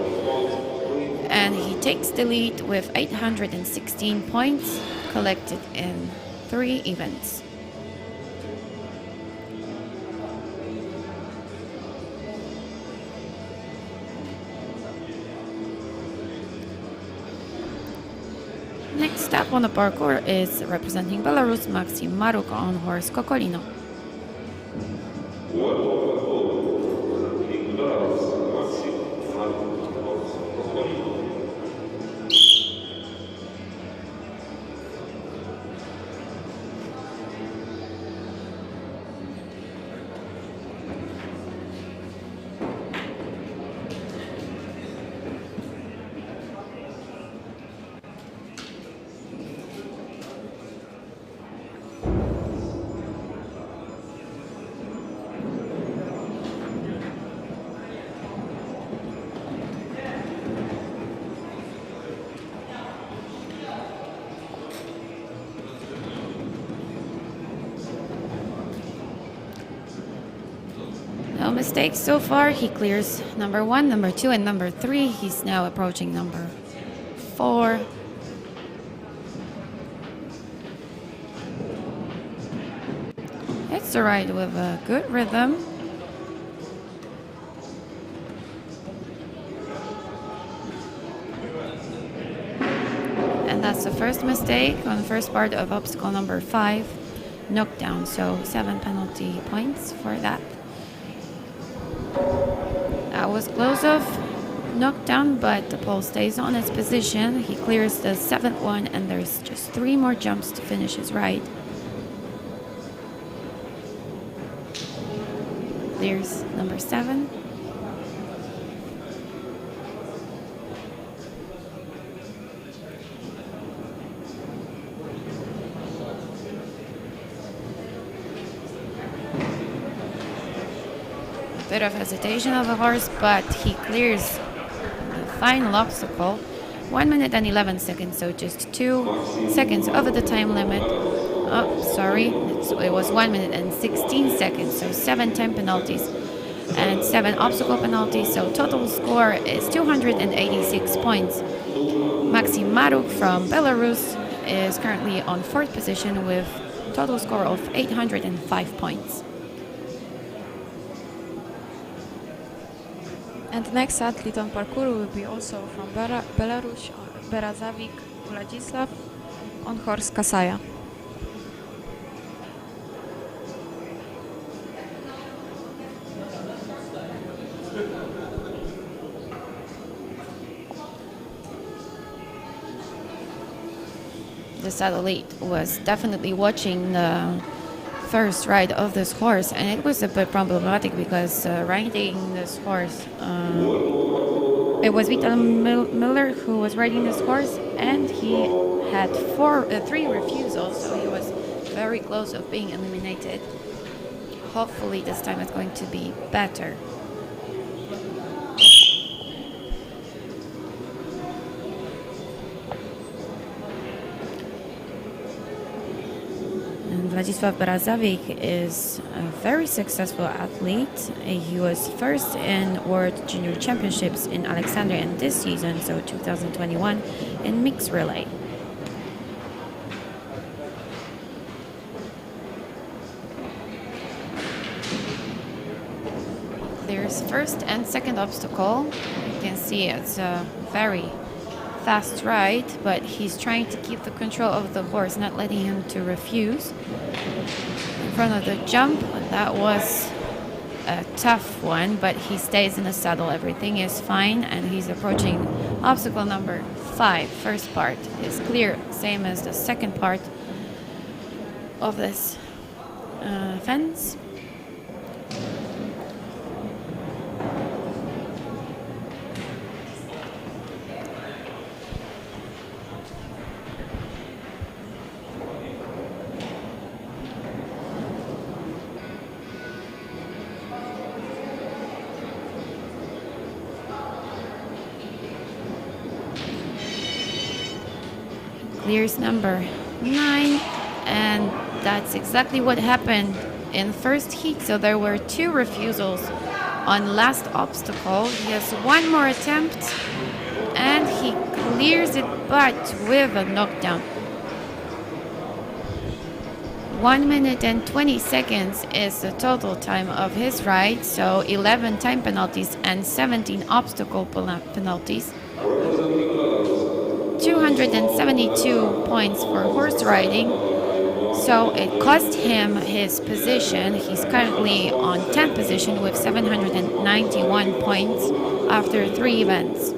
Speaker 1: and he takes the lead with 816 points collected in 3 events. Next up on the parkour is representing Belarus, Maxim Maruk on horse Kokolino. mistakes so far. He clears number 1, number 2, and number 3. He's now approaching number 4. It's a ride with a good rhythm. And that's the first mistake on the first part of obstacle number 5, knockdown. So 7 penalty points for that. That was close off knockdown, but the pole stays on its position. He clears the 7th one, and there's just 3 more jumps to finish his ride. Clears number 7. Bit of hesitation of the horse, but he clears the final obstacle. 1 minute and 11 seconds, so just 2 seconds over the time limit. Oh, sorry, it was 1 minute and 16 seconds, so 7 time penalties and 7 obstacle penalties, so total score is 286 points. Maxim Maruk from Belarus is currently on 4th position with total score of 805 points.
Speaker 2: And the next athlete on parkour will be also from Belarus, Berazavik Vladislav on horse Kasaya.
Speaker 1: This athlete was definitely watching the first ride of this horse, and it was a bit problematic because riding this horse, it was Vital Miller who was riding this horse, and he had 3 refusals, so he was very close of being eliminated. Hopefully this time it's going to be better. Władysław Berazavik is a very successful athlete. He was first in World Junior Championships in Alexandria in this season, so 2021, in mixed relay. There's first and second obstacle. You can see it's a very fast ride, but he's trying to keep the control of the horse, not letting him to refuse. In front of the jump, that was a tough one, but he stays in the saddle. Everything is fine, and he's approaching obstacle number 5. First part is clear, same as the second part of this fence. Clears number 9, and that's exactly what happened in first heat. So there were 2 refusals on last obstacle. He has 1 more attempt, and he clears it, but with a knockdown. 1 minute and 20 seconds is the total time of his ride, so 11 time penalties and 17 obstacle penalties. 272 points for horse riding, so it cost him his position. He's currently on 10th position with 791 points after 3 events.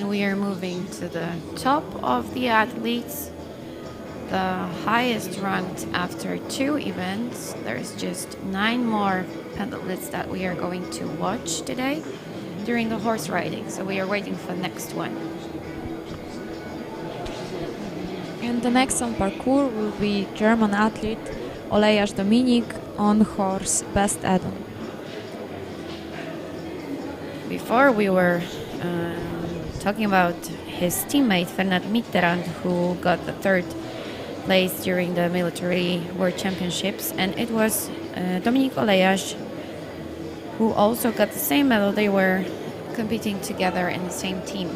Speaker 1: We are moving to the top of the athletes, the highest ranked after 2 events. There's just 9 more pentathlons that we are going to watch today during the horse riding, so we are waiting for the next one.
Speaker 2: And the next on parkour will be German athlete Olejarz Dominik on horse Best Eden.
Speaker 1: Before we were talking about his teammate Fernand Mitterrand, who got the third place during the military world championships, and it was Dominik Olejarz who also got the same medal. They were competing together in the same team.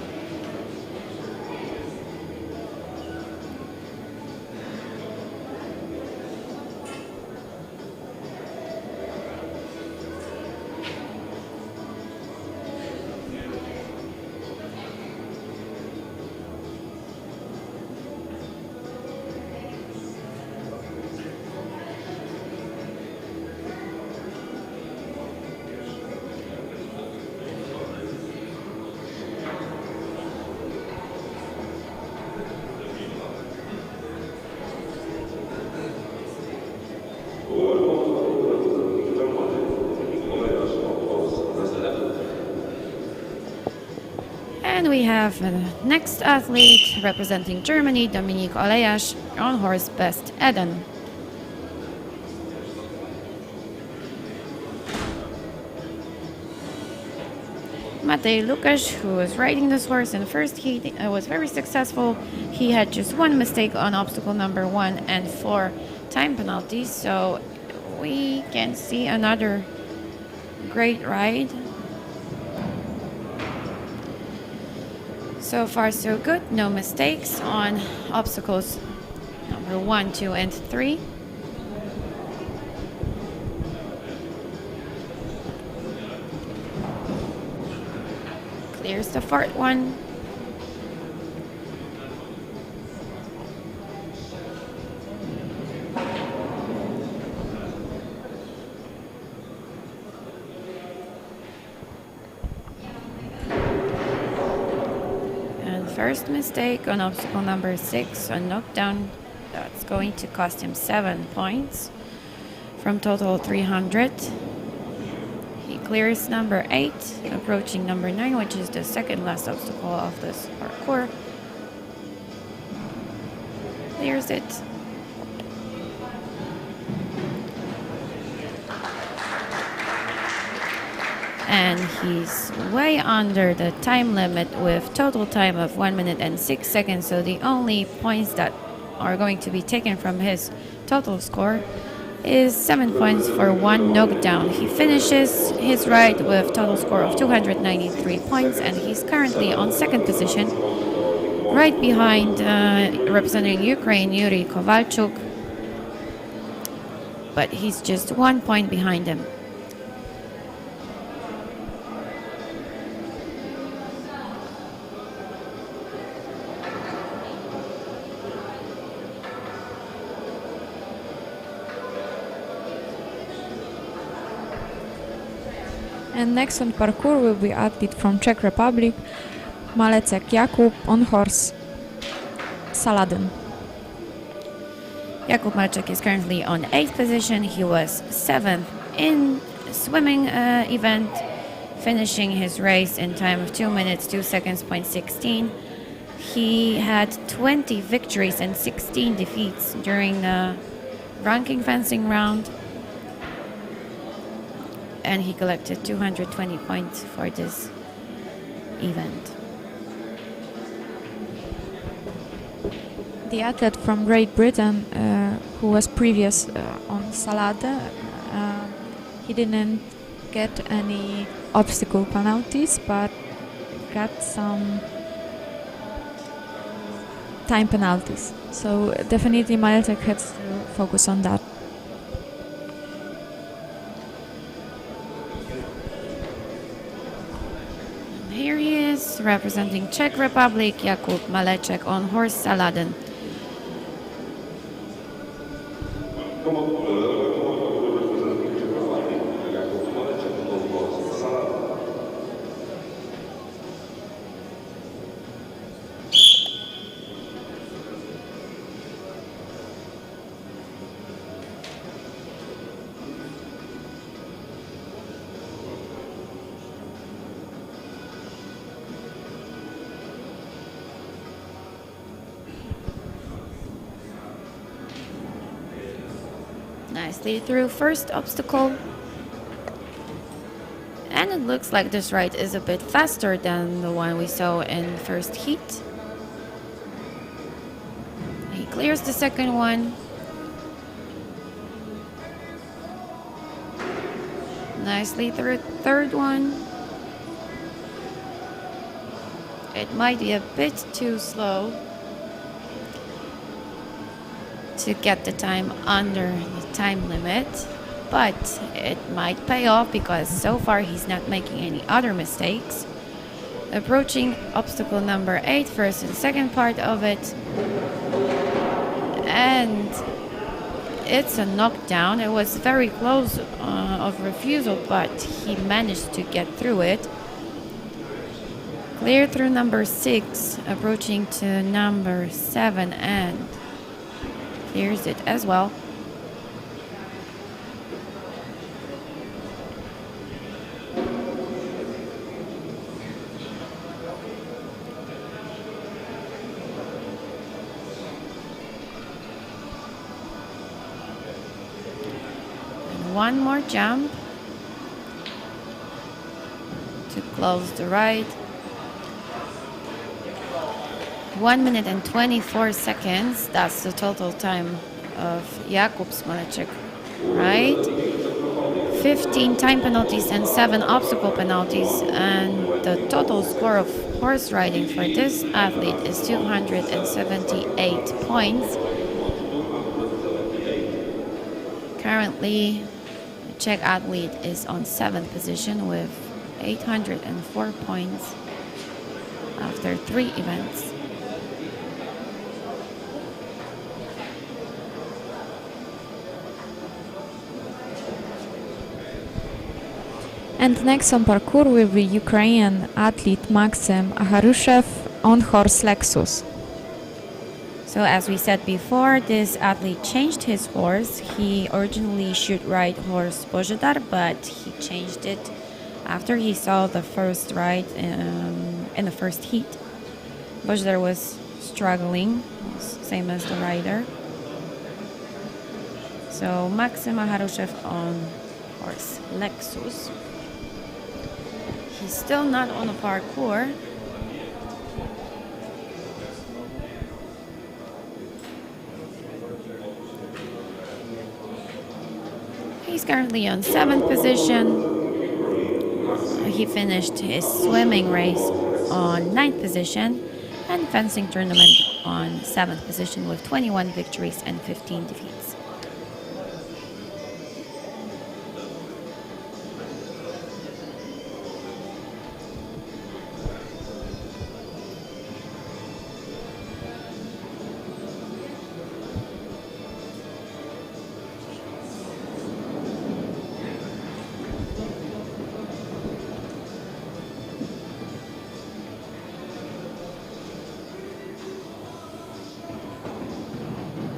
Speaker 1: And we have the next athlete representing Germany, Dominik Olejarz, on horse Best Eden. Matej Lukasz, who was riding this horse in the first heat, was very successful. He had just one mistake on obstacle number 1 and 4 time penalties, so we can see another great ride. So far so good, no mistakes on obstacles number 1, 2 and 3. Clears the fourth one. First mistake on obstacle number 6, a knockdown that's going to cost him 7 points from total 300. He clears number 8, approaching number 9, which is the second last obstacle of this parkour. Clears it. And he's way under the time limit with total time of 1 minute and 6 seconds. So the only points that are going to be taken from his total score is 7 points for one knockdown. He finishes his ride with total score of 293 points, and he's currently on second position, right behind representing Ukraine, Yuri Kovalchuk. But he's just 1 point behind him.
Speaker 2: And next on parkour will be athlete from Czech Republic, Malecek Jakub on horse Saladin.
Speaker 1: Jakub Malczak is currently on 8th position. He was 7th in swimming event, finishing his race in time of 2 minutes, 2 seconds, point 16. He had 20 victories and 16 defeats during the ranking fencing round. And he collected 220 points for this event.
Speaker 2: The athlete from Great Britain, who was previous on Salade, he didn't get any obstacle penalties, but got some time penalties. So definitely Malecek has to focus on that.
Speaker 1: Here he is, representing Czech Republic, Jakub Maleczek on horse Saladin. Nicely through first obstacle. And it looks like this ride is a bit faster than the one we saw in first heat. He clears the second one. Nicely through third one. It might be a bit too slow to get the time under the time limit, but it might pay off because so far he's not making any other mistakes. Approaching obstacle number 8, first and second part of it, and it's a knockdown. It was very close of refusal, but he managed to get through it. Clear through number 6, approaching to number 7, and clears it as well. And one more jump to close the ride. 1 minute and 24 seconds. That's the total time of Jakub Smaleczek, right? 15 time penalties and 7 obstacle penalties, and the total score of horse riding for this athlete is 278 points. Currently, the Czech athlete is on 7th position with 804 points after 3 events.
Speaker 2: And next on parkour will be Ukrainian athlete Maxim Aharushev on horse Lexus.
Speaker 1: So as we said before, this athlete changed his horse. He originally should ride horse Bożydar, but he changed it after he saw the first ride in the first heat. Bożydar was struggling, same as the rider. So Maxim Aharushev on horse Lexus. He's still not on a parkour. He's currently on 7th position. He finished his swimming race on 9th position and fencing tournament on 7th position with 21 victories and 15 defeats.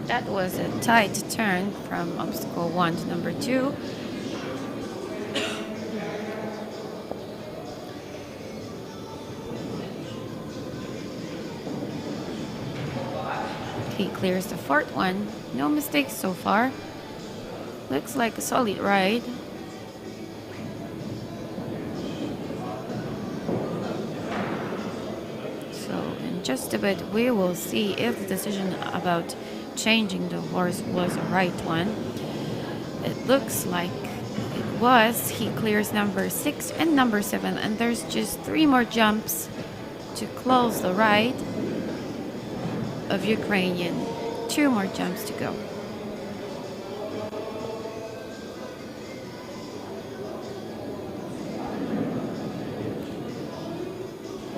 Speaker 1: That was a tight turn from obstacle 1 to number 2. He clears the 4th one. No mistakes so far. Looks like a solid ride. So in just a bit we will see if the decision about changing the horse was a right one. It looks like it was. He clears number 6 and number 7, and there's just 3 more jumps to close the ride of Ukrainian. 2 more jumps to go.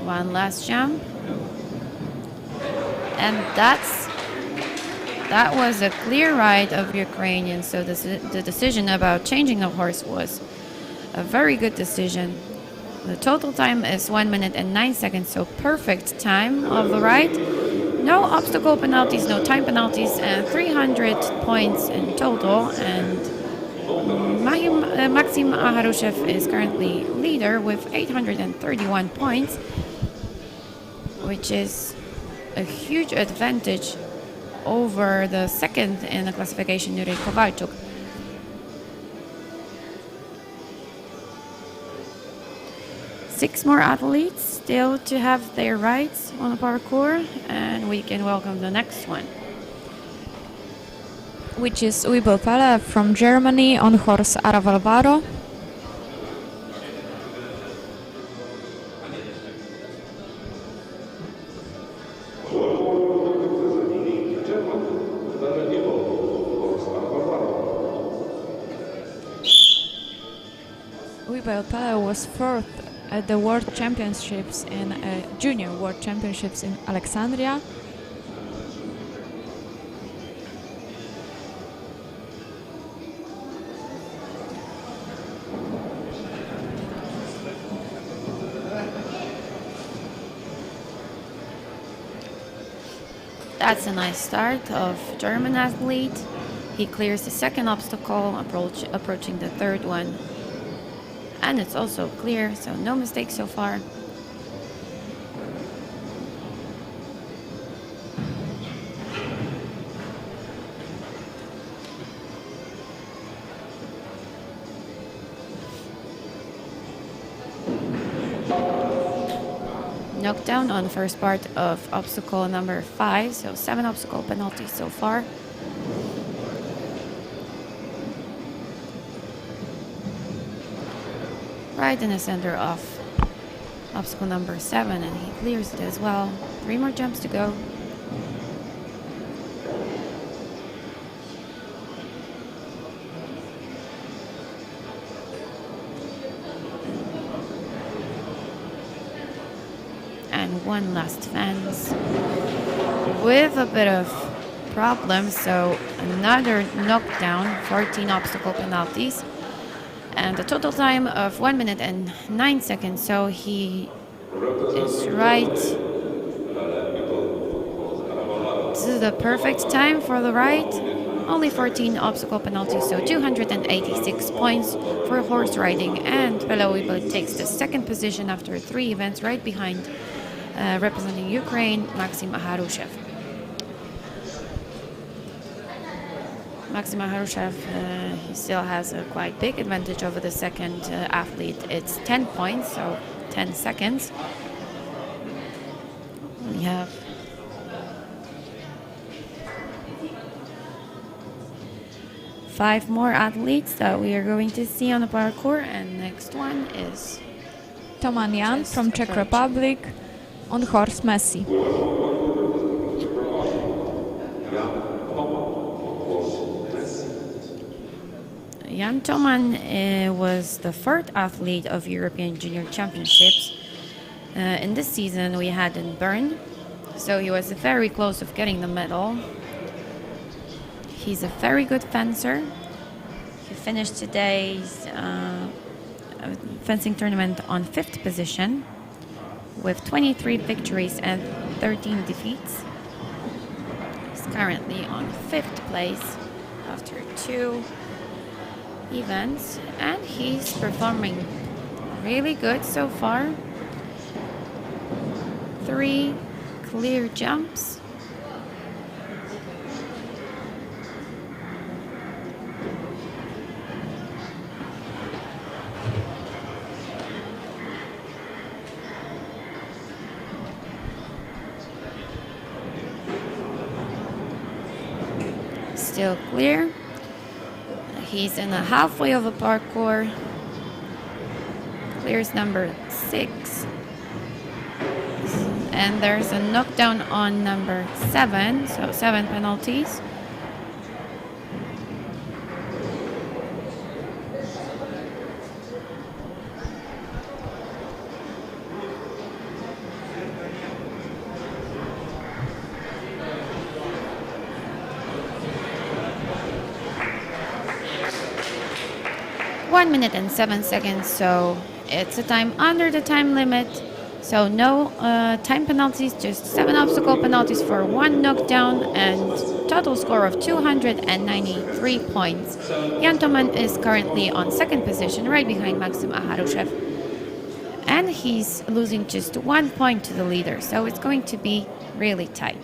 Speaker 1: One last jump, and that was a clear ride of Ukrainian, so the decision about changing the horse was a very good decision. The total time is 1 minute and 9 seconds, so perfect time of the ride. No obstacle penalties, no time penalties, and 300 points in total. And Maxim Aharushev is currently leader with 831 points, which is a huge advantage over the second in the classification, Jurij Kowalczuk. 6 more athletes still to have their rights on the parkour, and we can welcome the next one.
Speaker 2: Which is Wibel Pele from Germany on horse Aravalvaro. Wibel Pele was fourth at the World Championships in Junior World Championships in Alexandria.
Speaker 1: That's a nice start of German athlete. He clears the second obstacle, approaching the third one. And it's also clear, so no mistakes so far. Knockdown on the first part of obstacle number 5, so 7 obstacle penalties so far. Right in the center of obstacle number 7, and he clears it as well. 3 more jumps to go. And one last fence with a bit of problems, so another knockdown, 14 obstacle penalties. And a total time of 1 minute and 9 seconds, so he is right. This is the perfect time for the ride. Only 14 obstacle penalties, so 286 points for horse riding. And Pele Wibel takes the second position after 3 events, right behind representing Ukraine, Maxim Harushev. Maxim Harushev, he still has a quite big advantage over the second athlete. It's 10 points, so 10 seconds. We have five more athletes that we are going to see on the parkour, and next one is
Speaker 2: Toman Jan from Czech Republic on horse Messi.
Speaker 1: Jan Toman was the third athlete of European Junior Championships. In this season we had in Bern, so he was very close of getting the medal. He's a very good fencer. He finished today's fencing tournament on 5th position with 23 victories and 13 defeats. He's currently on 5th place after 2 events, and he's performing really good so far. 3 clear jumps. Still clear. He's in the halfway of a parkour. Clears number 6. And there's a knockdown on number 7, so 7 penalties. One minute and 7 seconds, so it's a time under the time limit. So no time penalties, just 7 obstacle penalties for 1 knockdown, and total score of 293 points. Jan Toman is currently on 2nd position, right behind Maxim Harushev. And he's losing just 1 point to the leader, so it's going to be really tight.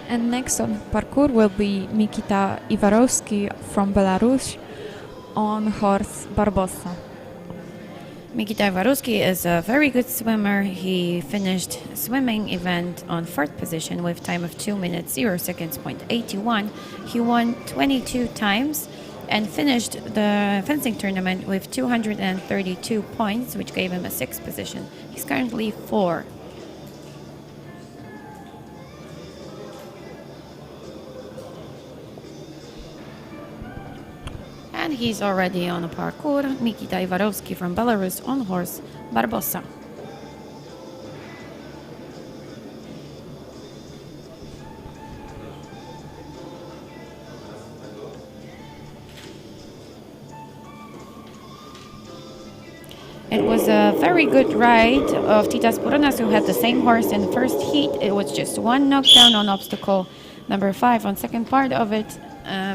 Speaker 2: And next on parkour will be Mikita Iwarowski from Belarus on horse Barbossa.
Speaker 1: Mikita Iwarowski is a very good swimmer. He finished swimming event on 4th position with time of 2 minutes 0 seconds 0.81. He won 22 times and finished the fencing tournament with 232 points, which gave him a 6th position. He's currently 4. And he's already on a parkour. Mikita Iwarowski from Belarus on horse Barbossa. It was a very good ride of Titas Puronas, who had the same horse in the first heat. It was just one knockdown on obstacle number 5 on second part of it,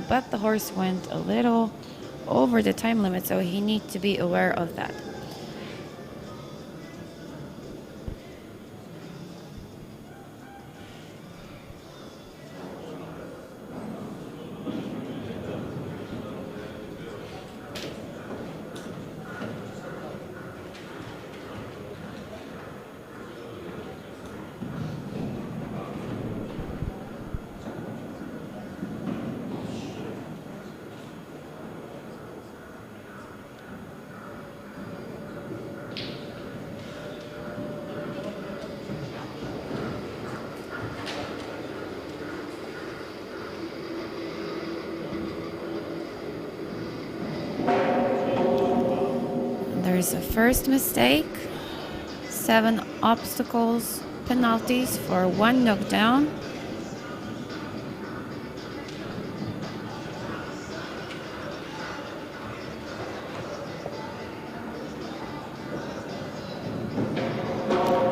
Speaker 1: but the horse went a little over the time limit, so he needs to be aware of that. There's a first mistake, 7 obstacles, penalties for 1 knockdown.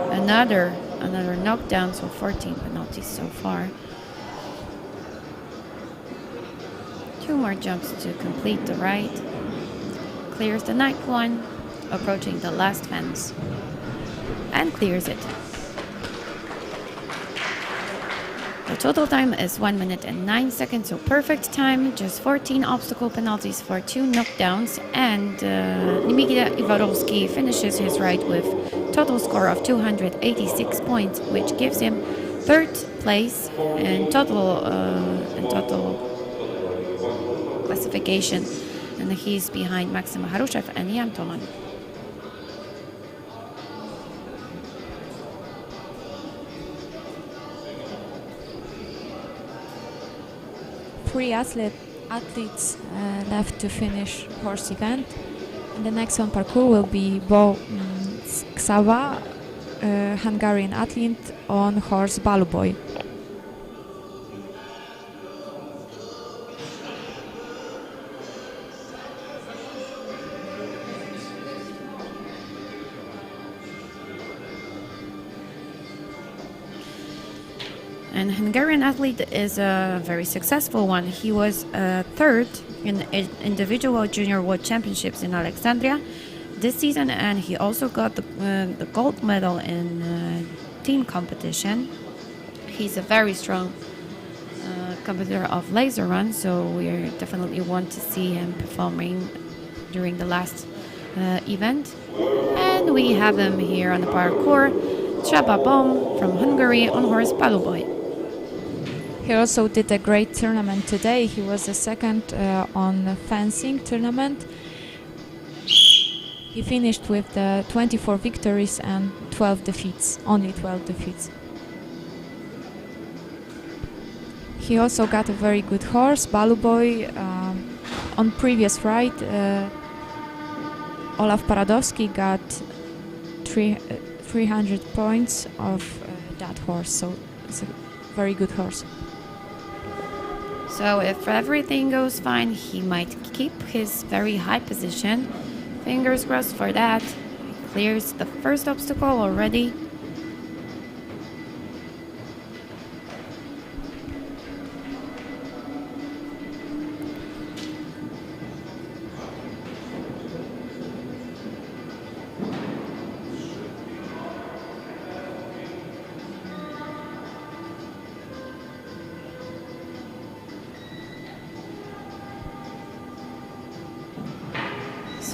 Speaker 1: Another knockdown, so 14 penalties so far. 2 more jumps to complete the ride. Clears the ninth one, approaching the last fence, and clears it. The total time is 1 minute and 9 seconds, so perfect time. Just 14 obstacle penalties for 2 knockdowns, and Mikita Iwarowski finishes his ride with total score of 286 points, which gives him 3rd place in total classification, and he's behind Maxim Harushev and Jan Toman.
Speaker 2: Three athletes left to finish horse event. And the next on parkour will be Bo Ksava, Hungarian athlete on horse Baluboy.
Speaker 1: And Hungarian athlete is a very successful one. He was 3rd in individual junior world championships in Alexandria this season, and he also got the gold medal in team competition. He's a very strong competitor of laser run, so we definitely want to see him performing during the last event. And we have him here on the parkour, Csaba Bom from Hungary on horse Baluboy.
Speaker 2: He also did a great tournament today. He was the 2nd on the fencing tournament. He finished with the 24 victories and 12 defeats, only 12 defeats. He also got a very good horse, Baluboy. On previous ride, Olaf Paradowski got 300 points of that horse, so it's a very good horse.
Speaker 1: So if everything goes fine, he might keep his very high position. Fingers crossed for that. He clears the first obstacle already.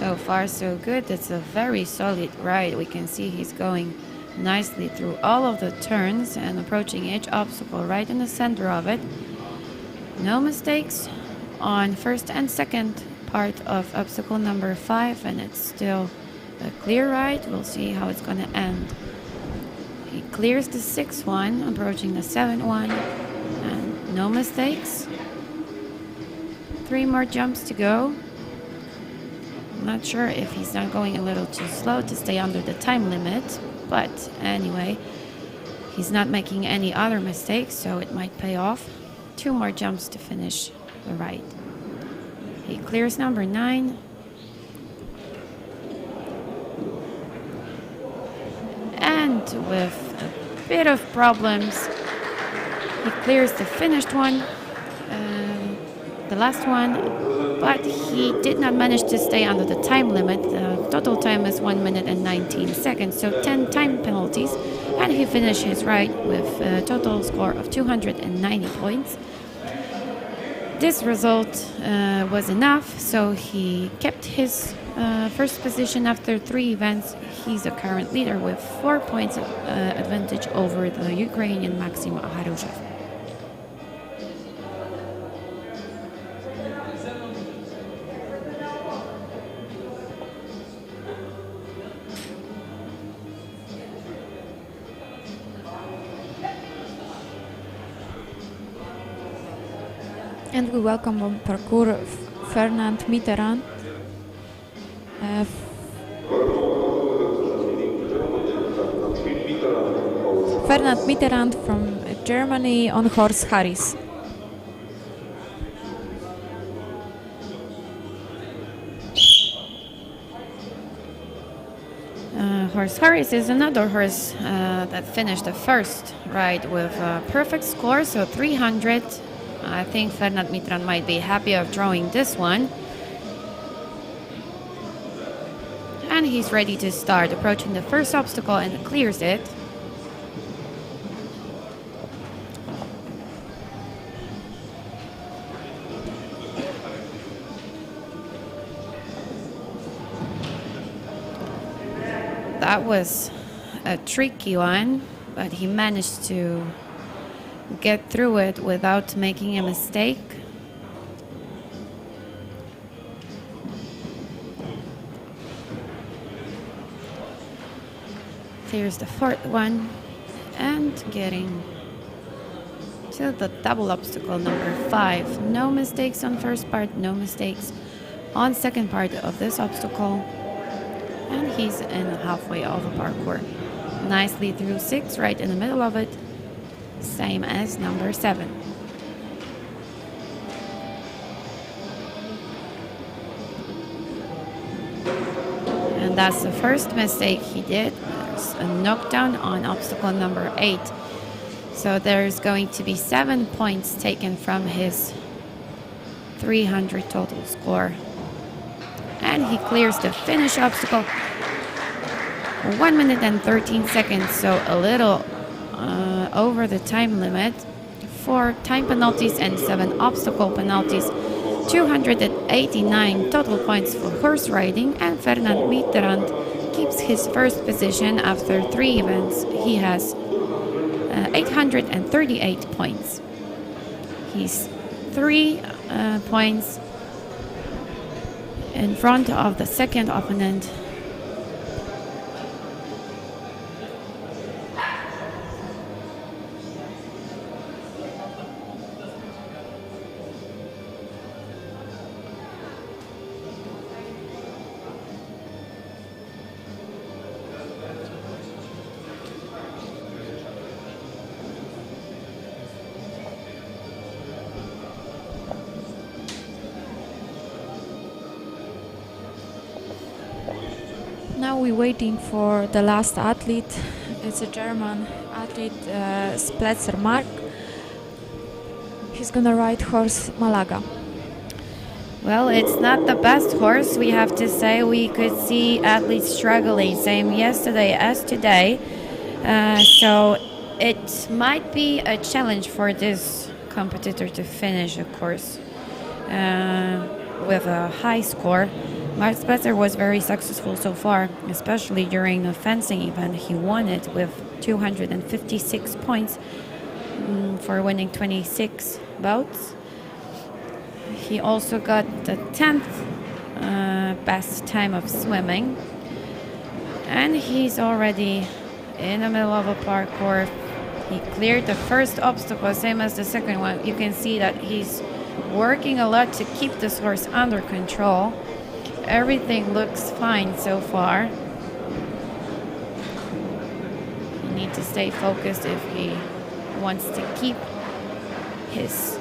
Speaker 1: So far, so good. It's a very solid ride. We can see he's going nicely through all of the turns and approaching each obstacle right in the center of it. No mistakes on first and second part of obstacle number 5, and it's still a clear ride. We'll see how it's going to end. He clears the 6th one, approaching the 7th one, and no mistakes. 3 more jumps to go. Not sure if he's not going a little too slow to stay under the time limit, but anyway, he's not making any other mistakes, so it might pay off. 2 more jumps to finish the ride. He clears number 9. And with a bit of problems, he clears the finished one, the last one, but he did not manage to stay under the time limit. The total time is 1 minute and 19 seconds, so 10 time penalties, and he finished his ride with a total score of 290 points. This result was enough, so he kept his first position after 3 events. He's a current leader with 4 points advantage over the Ukrainian Maxim Harushev.
Speaker 2: And we welcome on parkour Fernand Mitterrand. Fernand Mitterrand from Germany on horse Harris.
Speaker 1: Horse Harris is another horse that finished the first ride with a perfect score, so 300. I think Fernand Mitterrand might be happy of drawing this one. And he's ready to start, approaching the first obstacle and clears it. That was a tricky one, but he managed to get through it without making a mistake. Here's the 4th one, and getting to the double obstacle number 5. No mistakes on first part, no mistakes on second part of this obstacle, and he's in halfway of the parkour. Nicely through 6, right in the middle of it. Same as number 7. And that's the first mistake he did. There's a knockdown on obstacle number 8. So there's going to be 7 points taken from his 300 total score. And he clears the finish obstacle. 1 minute and 13 seconds, so a little over the time limit. 4 time penalties and 7 obstacle penalties. 289 total points for horse riding, and Fernand Mitterrand keeps his first position after 3 events. He has 838 points. He's 3 points in front of the second opponent.
Speaker 2: Now we're waiting for the last athlete. It's a German athlete, Spletzer Mark. He's gonna ride horse Malaga.
Speaker 1: Well, it's not the best horse, we have to say. We could see athletes struggling, same yesterday as today. So it might be a challenge for this competitor to finish a course with a high score. Max Spitzer was very successful so far, especially during the fencing event. He won it with 256 points for winning 26 bouts. He also got the 10th best time of swimming. And he's already in the middle of a parkour. He cleared the first obstacle, same as the second one. You can see that he's working a lot to keep this horse under control. Everything looks fine so far. You need to stay focused if he wants to keep his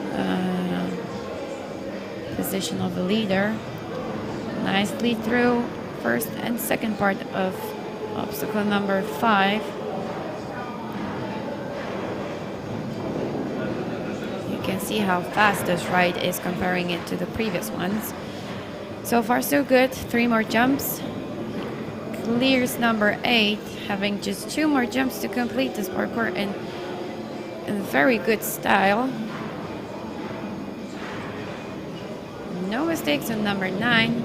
Speaker 1: position of a leader. Nicely through first and second part of obstacle number 5. You can see how fast this ride is comparing it to the previous ones. So far so good. 3 more jumps. Clears number 8, having just 2 more jumps to complete this parkour in very good style. No mistakes on number 9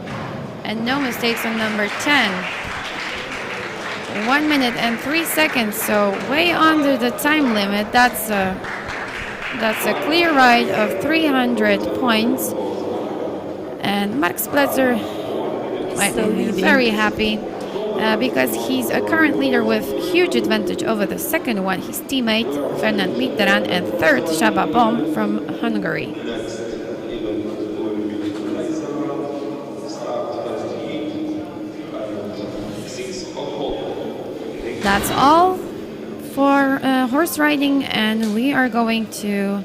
Speaker 1: and no mistakes on number 10. 1 minute and 3 seconds, so way under the time limit. That's a clear ride of 300 points. And Max Spitzer might be very happy because he's a current leader with huge advantage over the second one, his teammate Fernand Mitterrand, and third Csaba Bom from Hungary. That's all for horse riding, and we are going to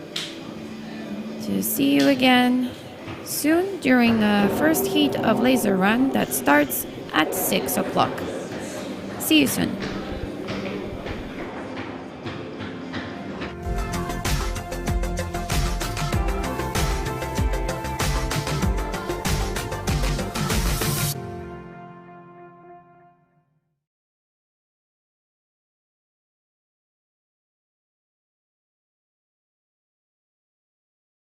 Speaker 1: see you again soon during the first heat of Laser Run that starts at 6 o'clock. See you soon.